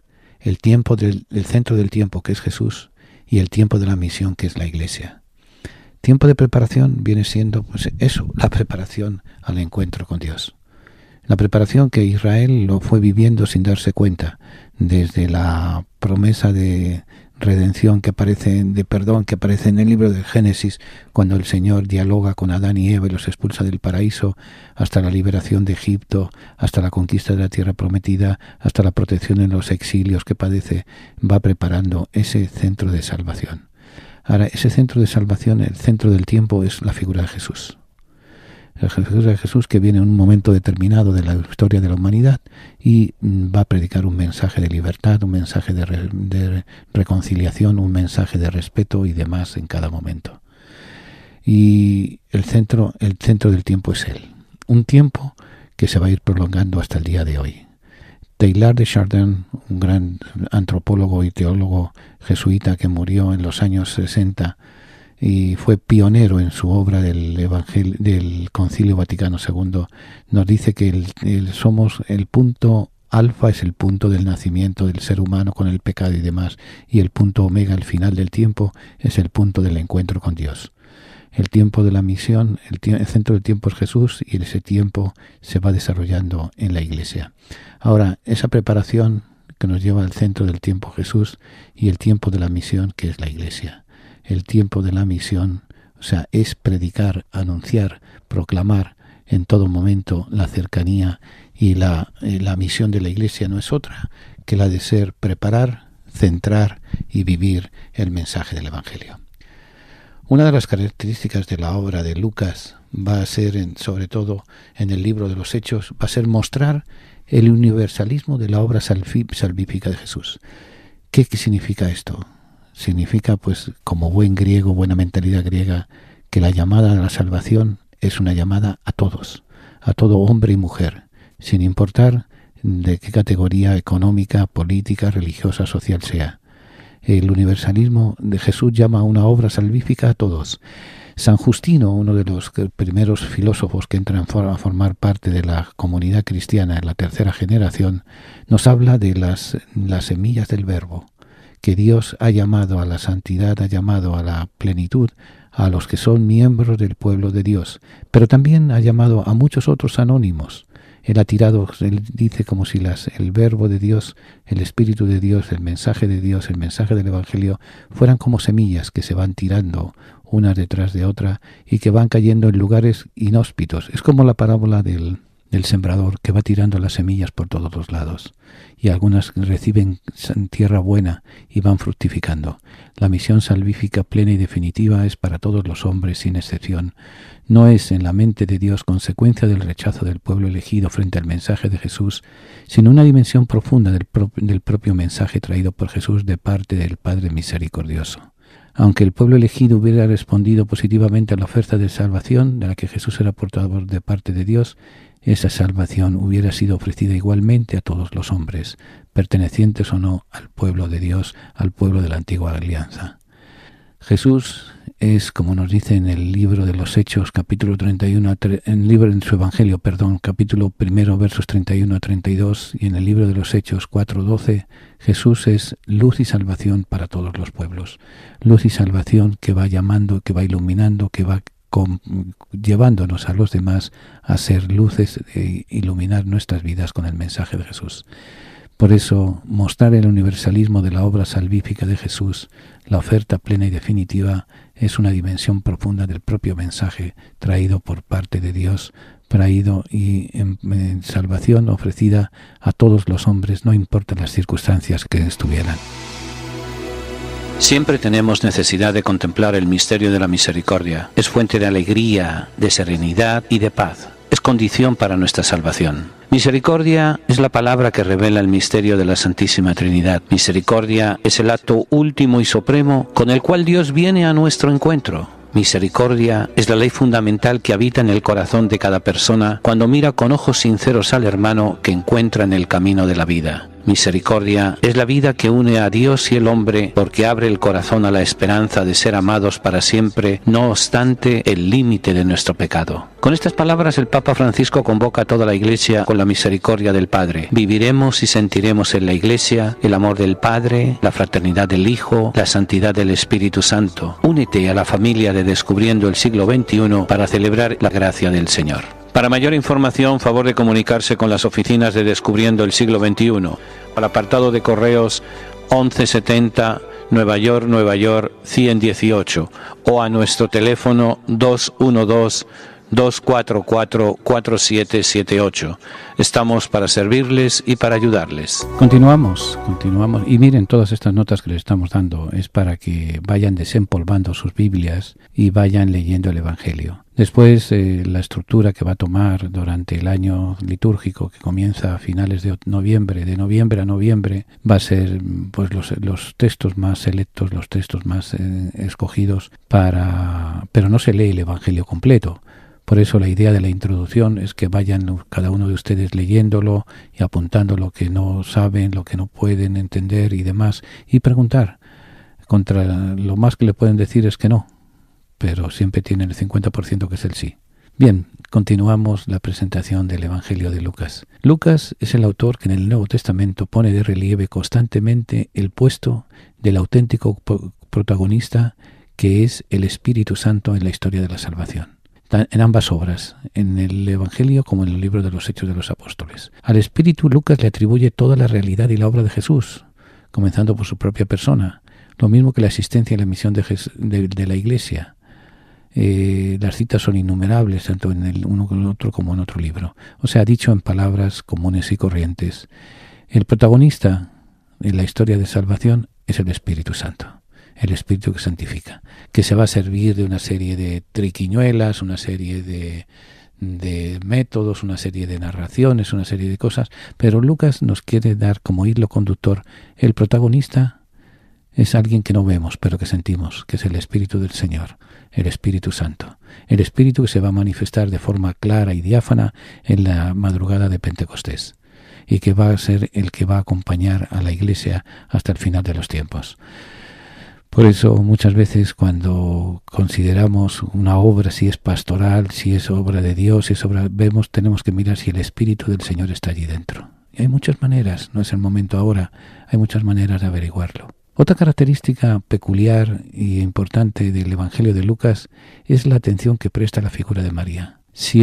el tiempo el centro del tiempo, que es Jesús, y el tiempo de la misión, que es la Iglesia. Tiempo de preparación viene siendo, pues eso, la preparación al encuentro con Dios. La preparación que Israel lo fue viviendo sin darse cuenta, desde la promesa de redención de perdón que aparece en el libro del Génesis, cuando el Señor dialoga con Adán y Eva y los expulsa del paraíso, hasta la liberación de Egipto, hasta la conquista de la tierra prometida, hasta la protección en los exilios que padece, va preparando ese centro de salvación. Ahora, ese centro de salvación, el centro del tiempo, es la figura de Jesús. La figura de Jesús, que viene en un momento determinado de la historia de la humanidad y va a predicar un mensaje de libertad, un mensaje de reconciliación, un mensaje de respeto y demás en cada momento. Y el centro del tiempo es Él. Un tiempo que se va a ir prolongando hasta el día de hoy. Teilhard de Chardin, un gran antropólogo y teólogo jesuita que murió en los años 60 y fue pionero en su obra del Concilio Vaticano II, nos dice que somos el punto alfa, es el punto del nacimiento del ser humano con el pecado y demás, y el punto omega, el final del tiempo, es el punto del encuentro con Dios. El tiempo de la misión, el centro del tiempo es Jesús, y ese tiempo se va desarrollando en la Iglesia. Ahora, esa preparación que nos lleva al centro del tiempo Jesús y el tiempo de la misión, que es la Iglesia. El tiempo de la misión, o sea, es predicar, anunciar, proclamar en todo momento la cercanía, y la misión de la Iglesia no es otra que la de ser preparar, centrar y vivir el mensaje del Evangelio. Una de las características de la obra de Lucas va a ser, sobre todo en el libro de los Hechos, va a ser mostrar el universalismo de la obra salvífica de Jesús. ¿Qué significa esto? Significa, pues, como buen griego, buena mentalidad griega, que la llamada a la salvación es una llamada a todos, a todo hombre y mujer, sin importar de qué categoría económica, política, religiosa, social sea. El universalismo de Jesús llama a una obra salvífica a todos. San Justino, uno de los primeros filósofos que entran a formar parte de la comunidad cristiana en la tercera generación, nos habla de las semillas del Verbo, que Dios ha llamado a la santidad, ha llamado a la plenitud a los que son miembros del pueblo de Dios, pero también ha llamado a muchos otros anónimos. Él dice como si el verbo de Dios, el Espíritu de Dios, el mensaje de Dios, el mensaje del Evangelio, fueran como semillas que se van tirando una detrás de otra y que van cayendo en lugares inhóspitos. Es como la parábola del sembrador que va tirando las semillas por todos los lados, y algunas reciben tierra buena y van fructificando. La misión salvífica plena y definitiva es para todos los hombres sin excepción. No es en la mente de Dios consecuencia del rechazo del pueblo elegido frente al mensaje de Jesús, sino una dimensión profunda del propio mensaje traído por Jesús de parte del Padre misericordioso. Aunque el pueblo elegido hubiera respondido positivamente a la oferta de salvación de la que Jesús era portador de parte de Dios, esa salvación hubiera sido ofrecida igualmente a todos los hombres, pertenecientes o no al pueblo de Dios, al pueblo de la antigua alianza. Jesús es, como nos dice en el libro de los Hechos, capítulo 31, en su Evangelio, capítulo 1, versos 31 a 32, y en el libro de los Hechos 4:12, Jesús es luz y salvación para todos los pueblos. Luz y salvación que va llamando, que va iluminando, que va llevándonos a los demás a ser luces e iluminar nuestras vidas con el mensaje de Jesús. Por eso, mostrar el universalismo de la obra salvífica de Jesús, la oferta plena y definitiva, es una dimensión profunda del propio mensaje traído por parte de Dios, traído y en salvación ofrecida a todos los hombres, no importa las circunstancias que estuvieran. Siempre tenemos necesidad de contemplar el misterio de la misericordia. Es fuente de alegría, de serenidad y de paz. Es condición para nuestra salvación. Misericordia es la palabra que revela el misterio de la Santísima Trinidad. Misericordia es el acto último y supremo con el cual Dios viene a nuestro encuentro. Misericordia es la ley fundamental que habita en el corazón de cada persona cuando mira con ojos sinceros al hermano que encuentra en el camino de la vida. Misericordia es la vida que une a Dios y el hombre porque abre el corazón a la esperanza de ser amados para siempre, no obstante el límite de nuestro pecado. Con estas palabras el Papa Francisco convoca a toda la Iglesia con la misericordia del Padre. Viviremos y sentiremos en la Iglesia el amor del Padre, la fraternidad del Hijo, la santidad del Espíritu Santo. Únete a la familia de Descubriendo el Siglo XXI para celebrar la gracia del Señor. Para mayor información, favor de comunicarse con las oficinas de Descubriendo el Siglo XXI, al apartado de correos 1170 Nueva York 118 o a nuestro teléfono 212-244-4778. Estamos para servirles y para ayudarles. Continuamos. Y miren, todas estas notas que les estamos dando es para que vayan desempolvando sus Biblias y vayan leyendo el Evangelio. Después, la estructura que va a tomar durante el año litúrgico, que comienza a finales de noviembre a noviembre, va a ser pues los textos más selectos, los textos más escogidos pero no se lee el Evangelio completo. Por eso la idea de la introducción es que vayan cada uno de ustedes leyéndolo y apuntando lo que no saben, lo que no pueden entender y demás, y preguntar. Contra lo más que le pueden decir es que no, pero siempre tienen el 50% que es el sí. Bien, continuamos la presentación del Evangelio de Lucas. Lucas es el autor que en el Nuevo Testamento pone de relieve constantemente el puesto del auténtico protagonista que es el Espíritu Santo en la historia de la salvación. En ambas obras, en el Evangelio como en el libro de los Hechos de los Apóstoles. Al Espíritu Lucas le atribuye toda la realidad y la obra de Jesús, comenzando por su propia persona, lo mismo que la existencia y la misión de la Iglesia. Las citas son innumerables, tanto en el uno como en el otro como en otro libro. O sea, dicho en palabras comunes y corrientes, el protagonista en la historia de salvación es el Espíritu Santo. El Espíritu que santifica, que se va a servir de una serie de triquiñuelas, una serie de métodos, una serie de narraciones, una serie de cosas, pero Lucas nos quiere dar como hilo conductor. El protagonista es alguien que no vemos, pero que sentimos, que es el Espíritu del Señor, el Espíritu Santo, el Espíritu que se va a manifestar de forma clara y diáfana en la madrugada de Pentecostés y que va a ser el que va a acompañar a la Iglesia hasta el final de los tiempos. Por eso muchas veces cuando consideramos una obra, si es pastoral, si es obra de Dios, si es obra, tenemos que mirar si el Espíritu del Señor está allí dentro. Y hay muchas maneras, no es el momento ahora, hay muchas maneras de averiguarlo. Otra característica peculiar y importante del Evangelio de Lucas es la atención que presta a la figura de María. Si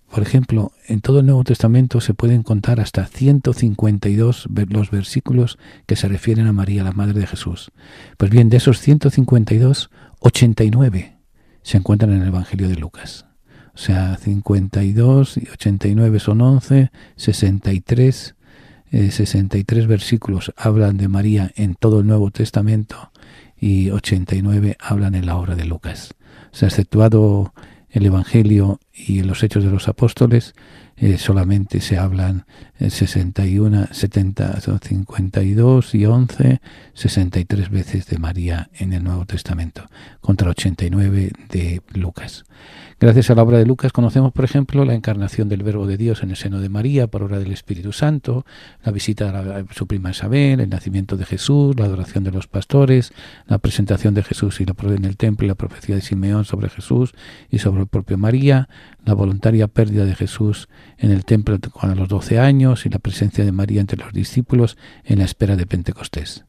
por ejemplo, en todo el Nuevo Testamento se pueden contar hasta 152 los versículos que se refieren a María, la Madre de Jesús. Pues bien, de esos 152, 89 se encuentran en el Evangelio de Lucas. O sea, 52 y 89 son 11, 63 versículos hablan de María en todo el Nuevo Testamento y 89 hablan en la obra de Lucas. O sea, exceptuado el Evangelio y en los Hechos de los Apóstoles, solamente se hablan 52 y 11, 63 veces de María en el Nuevo Testamento, contra 89 de Lucas. Gracias a la obra de Lucas conocemos, por ejemplo, la encarnación del Verbo de Dios en el seno de María por obra del Espíritu Santo, la visita a su prima Isabel, el nacimiento de Jesús, la adoración de los pastores, la presentación de Jesús en el templo y la profecía de Simeón sobre Jesús y sobre el propio María, la voluntaria pérdida de Jesús en el templo a los 12 años y la presencia de María entre los discípulos en la espera de Pentecostés.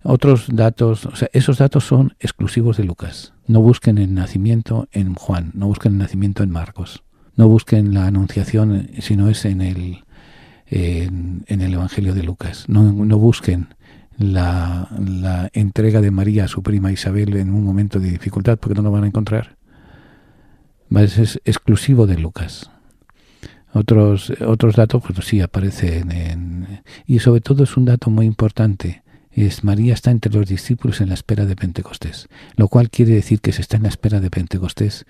Otros datos, esos datos son exclusivos de Lucas. No busquen el nacimiento en Juan, no busquen el nacimiento en Marcos, no busquen la anunciación si no es en el Evangelio de Lucas. No busquen la entrega de María a su prima Isabel en un momento de dificultad, porque no lo van a encontrar. Es exclusivo de Lucas. Otros datos, pues sí, aparecen y sobre todo es un dato muy importante. María está entre los discípulos en la espera de Pentecostés, lo cual quiere decir que si está en la espera de Pentecostés,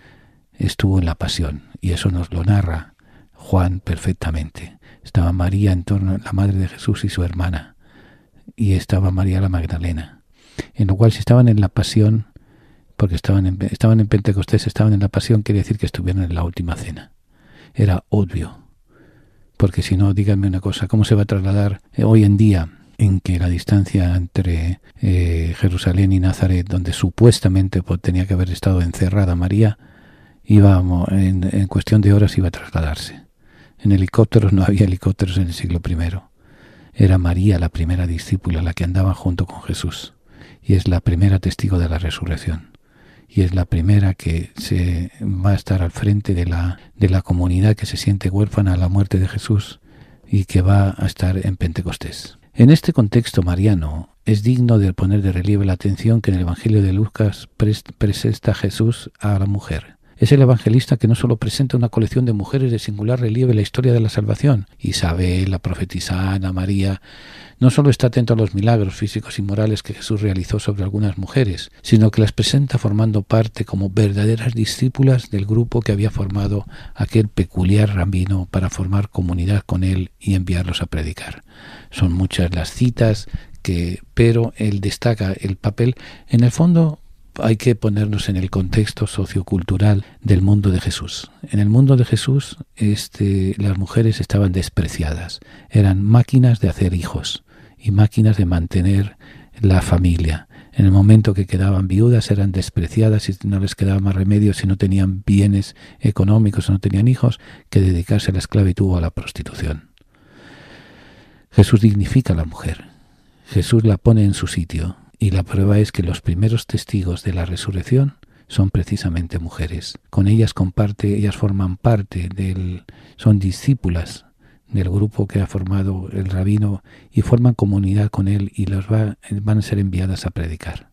estuvo en la pasión, y eso nos lo narra Juan perfectamente. Estaba María en torno a la madre de Jesús y su hermana, y estaba María la Magdalena, en lo cual si estaban en la pasión, porque estaban en Pentecostés, estaban en la pasión, quiere decir que estuvieron en la última cena. Era obvio, porque si no, díganme una cosa, ¿cómo se va a trasladar hoy en día en que la distancia entre Jerusalén y Nazaret, donde supuestamente tenía que haber estado encerrada María, iba en cuestión de horas iba a trasladarse? En helicópteros no había helicópteros en el siglo I. Era María la primera discípula, la que andaba junto con Jesús, y es la primera testigo de la resurrección, y es la primera que se va a estar al frente de la comunidad que se siente huérfana a la muerte de Jesús y que va a estar en Pentecostés. En este contexto mariano es digno de poner de relieve la atención que en el Evangelio de Lucas presenta a Jesús a la mujer. Es el evangelista que no solo presenta una colección de mujeres de singular relieve en la historia de la salvación. Isabel, la profetisa Ana, María, no solo está atento a los milagros físicos y morales que Jesús realizó sobre algunas mujeres, sino que las presenta formando parte como verdaderas discípulas del grupo que había formado aquel peculiar rabino para formar comunidad con él y enviarlos a predicar. Son muchas las citas, pero él destaca el papel. En el fondo, hay que ponernos en el contexto sociocultural del mundo de Jesús. En el mundo de Jesús, las mujeres estaban despreciadas. Eran máquinas de hacer hijos y máquinas de mantener la familia. En el momento que quedaban viudas, eran despreciadas y no les quedaba más remedio, si no tenían bienes económicos o no tenían hijos, que dedicarse a la esclavitud o a la prostitución. Jesús dignifica a la mujer. Jesús la pone en su sitio. Y la prueba es que los primeros testigos de la resurrección son precisamente mujeres. Con ellas forman parte son discípulas del grupo que ha formado el rabino y forman comunidad con él y van a ser enviadas a predicar.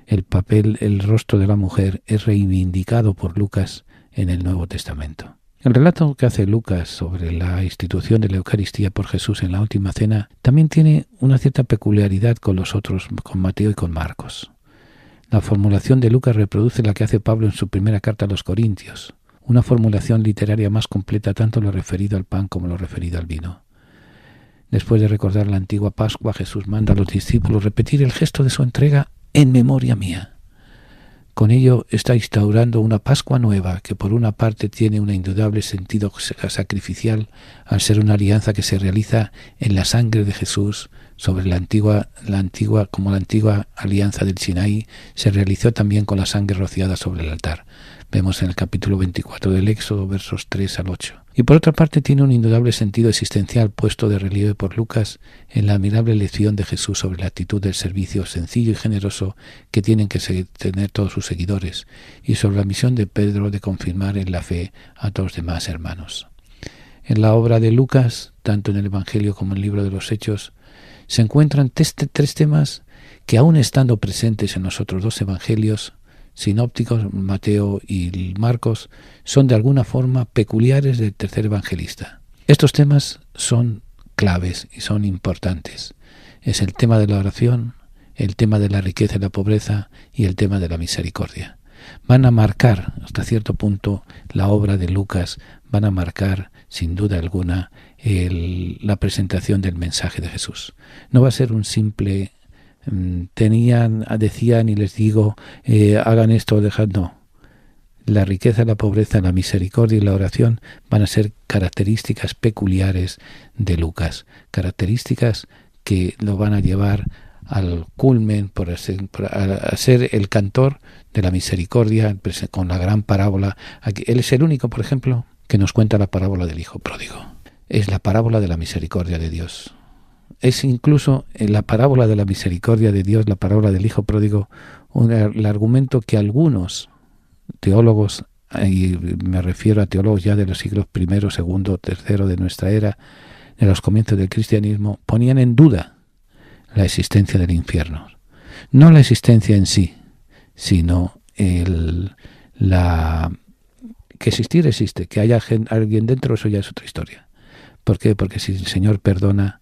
El rostro de la mujer es reivindicado por Lucas en el Nuevo Testamento. El relato que hace Lucas sobre la institución de la Eucaristía por Jesús en la última cena también tiene una cierta peculiaridad con los otros, con Mateo y con Marcos. La formulación de Lucas reproduce la que hace Pablo en su primera carta a los Corintios, una formulación literaria más completa tanto lo referido al pan como lo referido al vino. Después de recordar la antigua Pascua, Jesús manda a los discípulos repetir el gesto de su entrega en memoria mía. Con ello está instaurando una Pascua nueva que por una parte tiene un indudable sentido sacrificial al ser una alianza que se realiza en la sangre de Jesús sobre la antigua alianza del Sinaí se realizó también con la sangre rociada sobre el altar. Vemos en el capítulo 24 del Éxodo, versos 3 al 8. Y por otra parte tiene un indudable sentido existencial puesto de relieve por Lucas en la admirable lección de Jesús sobre la actitud del servicio sencillo y generoso que tienen que tener todos sus seguidores y sobre la misión de Pedro de confirmar en la fe a todos los demás hermanos. En la obra de Lucas, tanto en el Evangelio como en el libro de los Hechos, se encuentran tres temas que aún estando presentes en los otros dos evangelios sinópticos, Mateo y Marcos, son de alguna forma peculiares del tercer evangelista. Estos temas son claves y son importantes. Es el tema de la oración, el tema de la riqueza y la pobreza y el tema de la misericordia. Van a marcar, hasta cierto punto, la obra de Lucas, van a marcar, sin duda alguna, la presentación del mensaje de Jesús. No va a ser un simple decían y les digo, hagan esto o dejad, no. La riqueza, la pobreza, la misericordia y la oración van a ser características peculiares de Lucas, características que lo van a llevar al culmen a ser el cantor de la misericordia con la gran parábola. Él es el único, por ejemplo, que nos cuenta la parábola del hijo pródigo. Es la parábola de la misericordia de Dios. Es incluso en la parábola de la misericordia de Dios, la parábola del hijo pródigo, el argumento que algunos teólogos, y me refiero a teólogos ya de los siglos I, II, III de nuestra era, de los comienzos del cristianismo, ponían en duda la existencia del infierno. No la existencia en sí, sino que existir existe, que haya alguien dentro, eso ya es otra historia. ¿Por qué? Porque si el Señor perdona,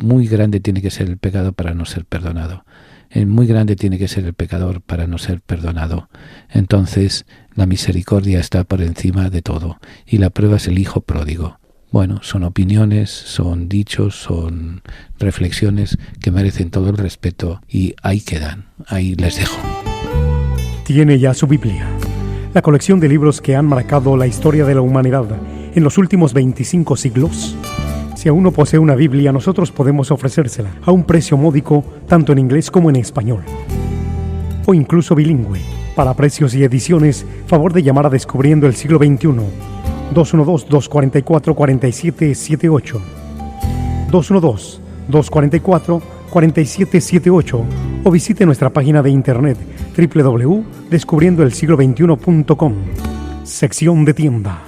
muy grande tiene que ser el pecado para no ser perdonado. Muy grande tiene que ser el pecador para no ser perdonado. Entonces, la misericordia está por encima de todo. Y la prueba es el hijo pródigo. Bueno, son opiniones, son dichos, son reflexiones que merecen todo el respeto y ahí quedan, ahí les dejo. tiene ya su Biblia, la colección de libros que han marcado la historia de la humanidad en los últimos 25 siglos. Si aún no posee una Biblia, nosotros podemos ofrecérsela a un precio módico, tanto en inglés como en español, o incluso bilingüe. Para precios y ediciones, favor de llamar a Descubriendo el Siglo XXI, 212-244-4778, 212-244-4778, o visite nuestra página de internet www.descubriendoelsiglo21.com, sección de tienda.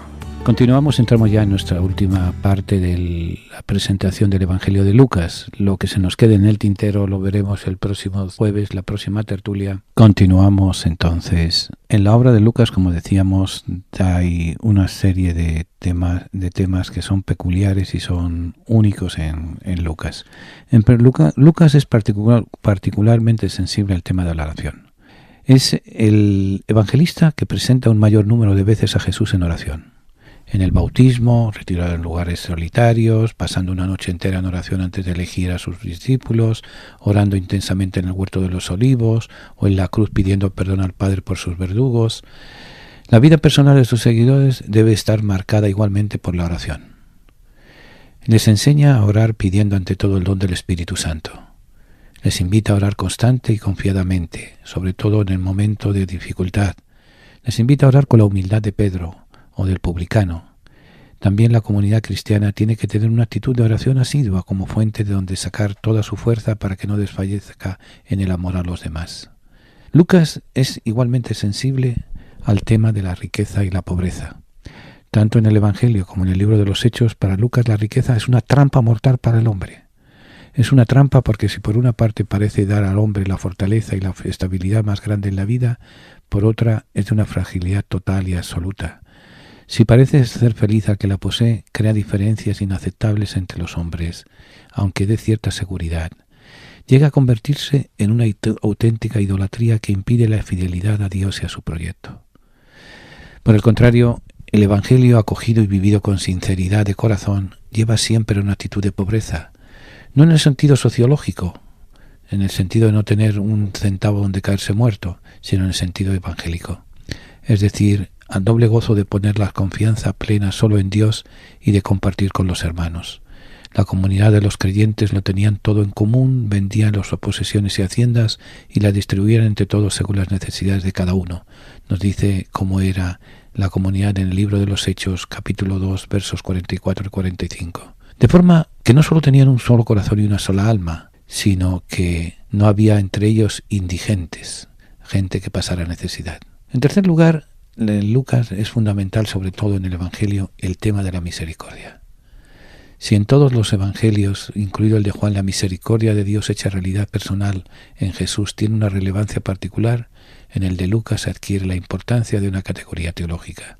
Continuamos, entramos ya en nuestra última parte de la presentación del Evangelio de Lucas. Lo que se nos quede en el tintero lo veremos el próximo jueves, la próxima tertulia. Continuamos entonces. En la obra de Lucas, como decíamos, hay una serie de temas que son peculiares y son únicos en Lucas. Lucas es particularmente sensible al tema de la oración. Es el evangelista que presenta un mayor número de veces a Jesús en oración. En el bautismo, retirado en lugares solitarios, pasando una noche entera en oración antes de elegir a sus discípulos, orando intensamente en el huerto de los olivos, o en la cruz pidiendo perdón al Padre por sus verdugos. La vida personal de sus seguidores debe estar marcada igualmente por la oración. Les enseña a orar pidiendo ante todo el don del Espíritu Santo. Les invita a orar constante y confiadamente, sobre todo en el momento de dificultad. Les invita a orar con la humildad de Pedro o del publicano. También la comunidad cristiana tiene que tener una actitud de oración asidua como fuente de donde sacar toda su fuerza para que no desfallezca en el amor a los demás. Lucas es igualmente sensible al tema de la riqueza y la pobreza. Tanto en el Evangelio como en el libro de los Hechos, para Lucas la riqueza es una trampa mortal para el hombre. Es una trampa porque si por una parte parece dar al hombre la fortaleza y la estabilidad más grande en la vida, por otra es de una fragilidad total y absoluta. Si parece ser feliz al que la posee, crea diferencias inaceptables entre los hombres, aunque dé cierta seguridad. Llega a convertirse en una auténtica idolatría que impide la fidelidad a Dios y a su proyecto. Por el contrario, el Evangelio acogido y vivido con sinceridad de corazón lleva siempre una actitud de pobreza, no en el sentido sociológico, en el sentido de no tener un centavo donde caerse muerto, sino en el sentido evangélico, es decir, al doble gozo de poner la confianza plena solo en Dios y de compartir con los hermanos. La comunidad de los creyentes lo tenían todo en común, vendían las posesiones y haciendas y las distribuían entre todos según las necesidades de cada uno. Nos dice cómo era la comunidad en el libro de los Hechos, capítulo 2, versos 44 y 45. De forma que no solo tenían un solo corazón y una sola alma, sino que no había entre ellos indigentes, gente que pasara necesidad. En tercer lugar, en Lucas es fundamental, sobre todo en el Evangelio, el tema de la misericordia. Si en todos los Evangelios, incluido el de Juan, la misericordia de Dios hecha realidad personal en Jesús tiene una relevancia particular, en el de Lucas adquiere la importancia de una categoría teológica.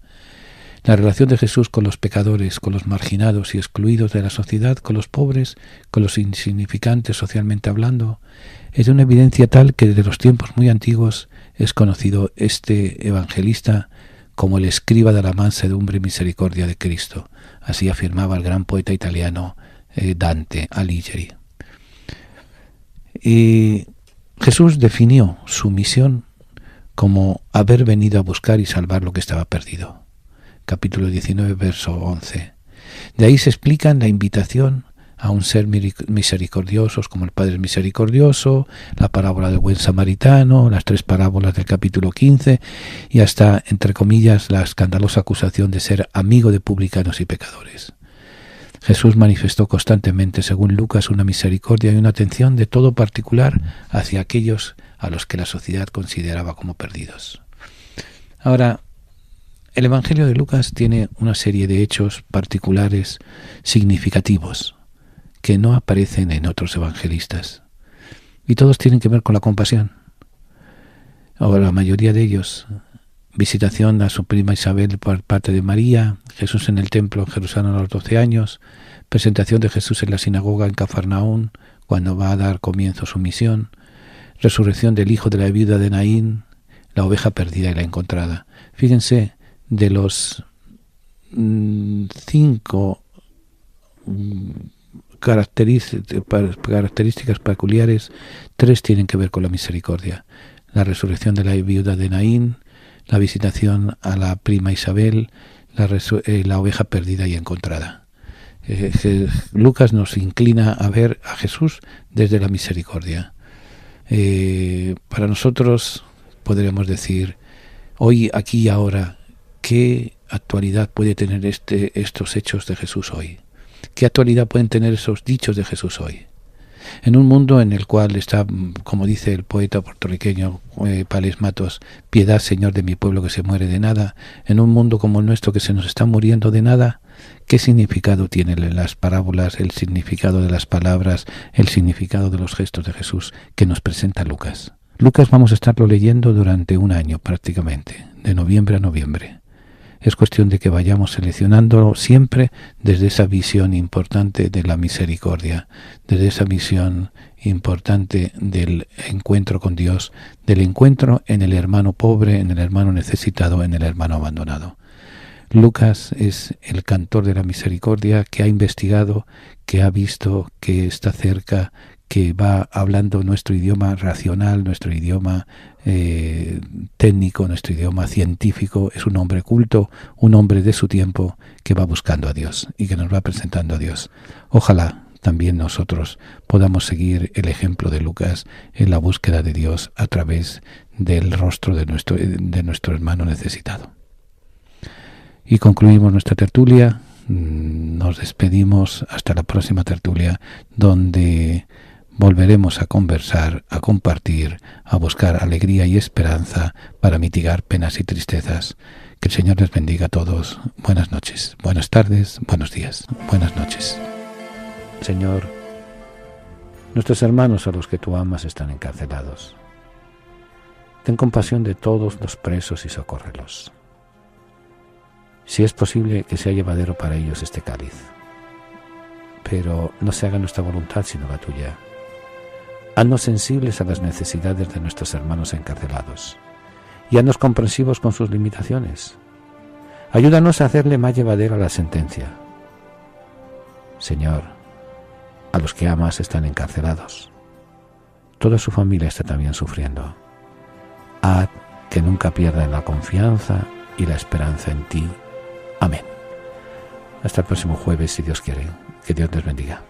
La relación de Jesús con los pecadores, con los marginados y excluidos de la sociedad, con los pobres, con los insignificantes socialmente hablando, es de una evidencia tal que desde los tiempos muy antiguos es conocido este evangelista como el escriba de la mansedumbre y misericordia de Cristo. Así afirmaba el gran poeta italiano Dante Alighieri. Y Jesús definió su misión como haber venido a buscar y salvar lo que estaba perdido. Capítulo 19, verso 11. De ahí se explica la invitación a un ser misericordiosos como el Padre misericordioso, la parábola del buen samaritano, las 3 parábolas del capítulo 15 y hasta, entre comillas, la escandalosa acusación de ser amigo de publicanos y pecadores. Jesús manifestó constantemente, según Lucas, una misericordia y una atención de todo particular hacia aquellos a los que la sociedad consideraba como perdidos. Ahora, el Evangelio de Lucas tiene una serie de hechos particulares significativos que no aparecen en otros evangelistas. Y todos tienen que ver con la compasión. Ahora, la mayoría de ellos, visitación a su prima Isabel por parte de María, Jesús en el templo en Jerusalén a los 12 años, presentación de Jesús en la sinagoga en Cafarnaún, cuando va a dar comienzo a su misión, resurrección del hijo de la viuda de Naín, la oveja perdida y la encontrada. Fíjense, de los 5 características peculiares, 3 tienen que ver con la misericordia. la resurrección de la viuda de Naín, la visitación a la prima Isabel, la oveja perdida y encontrada. Lucas nos inclina a ver a Jesús desde la misericordia. Para nosotros podríamos decir, hoy, aquí y ahora, ¿qué actualidad puede tener estos hechos de Jesús hoy? ¿Qué actualidad pueden tener esos dichos de Jesús hoy? En un mundo en el cual está, como dice el poeta puertorriqueño Pales Matos, piedad, Señor, de mi pueblo que se muere de nada, en un mundo como el nuestro que se nos está muriendo de nada, ¿qué significado tienen las parábolas, el significado de las palabras, el significado de los gestos de Jesús que nos presenta Lucas? Lucas vamos a estarlo leyendo durante un año prácticamente, de noviembre a noviembre. Es cuestión de que vayamos seleccionándolo siempre desde esa visión importante de la misericordia, desde esa visión importante del encuentro con Dios, del encuentro en el hermano pobre, en el hermano necesitado, en el hermano abandonado. Lucas es el cantor de la misericordia que ha investigado, que ha visto, que está cerca, que va hablando nuestro idioma racional, nuestro idioma técnico, nuestro idioma científico. Es un hombre culto, un hombre de su tiempo que va buscando a Dios y que nos va presentando a Dios. Ojalá también nosotros podamos seguir el ejemplo de Lucas en la búsqueda de Dios a través del rostro de nuestro hermano necesitado. Y concluimos nuestra tertulia. Nos despedimos hasta la próxima tertulia, donde volveremos a conversar, a compartir, a buscar alegría y esperanza para mitigar penas y tristezas. Que el Señor les bendiga a todos. Buenas noches, buenas tardes, buenos días, buenas noches. Señor, nuestros hermanos a los que tú amas están encarcelados. Ten compasión de todos los presos y socórrelos. Si es posible, que sea llevadero para ellos este cáliz. Pero no se haga nuestra voluntad sino la tuya. Haznos sensibles a las necesidades de nuestros hermanos encarcelados y haznos comprensivos con sus limitaciones. Ayúdanos a hacerle más llevadera la sentencia. Señor, a los que amas están encarcelados. Toda su familia está también sufriendo. Haz que nunca pierdan la confianza y la esperanza en ti. Amén. Hasta el próximo jueves, si Dios quiere. Que Dios les bendiga.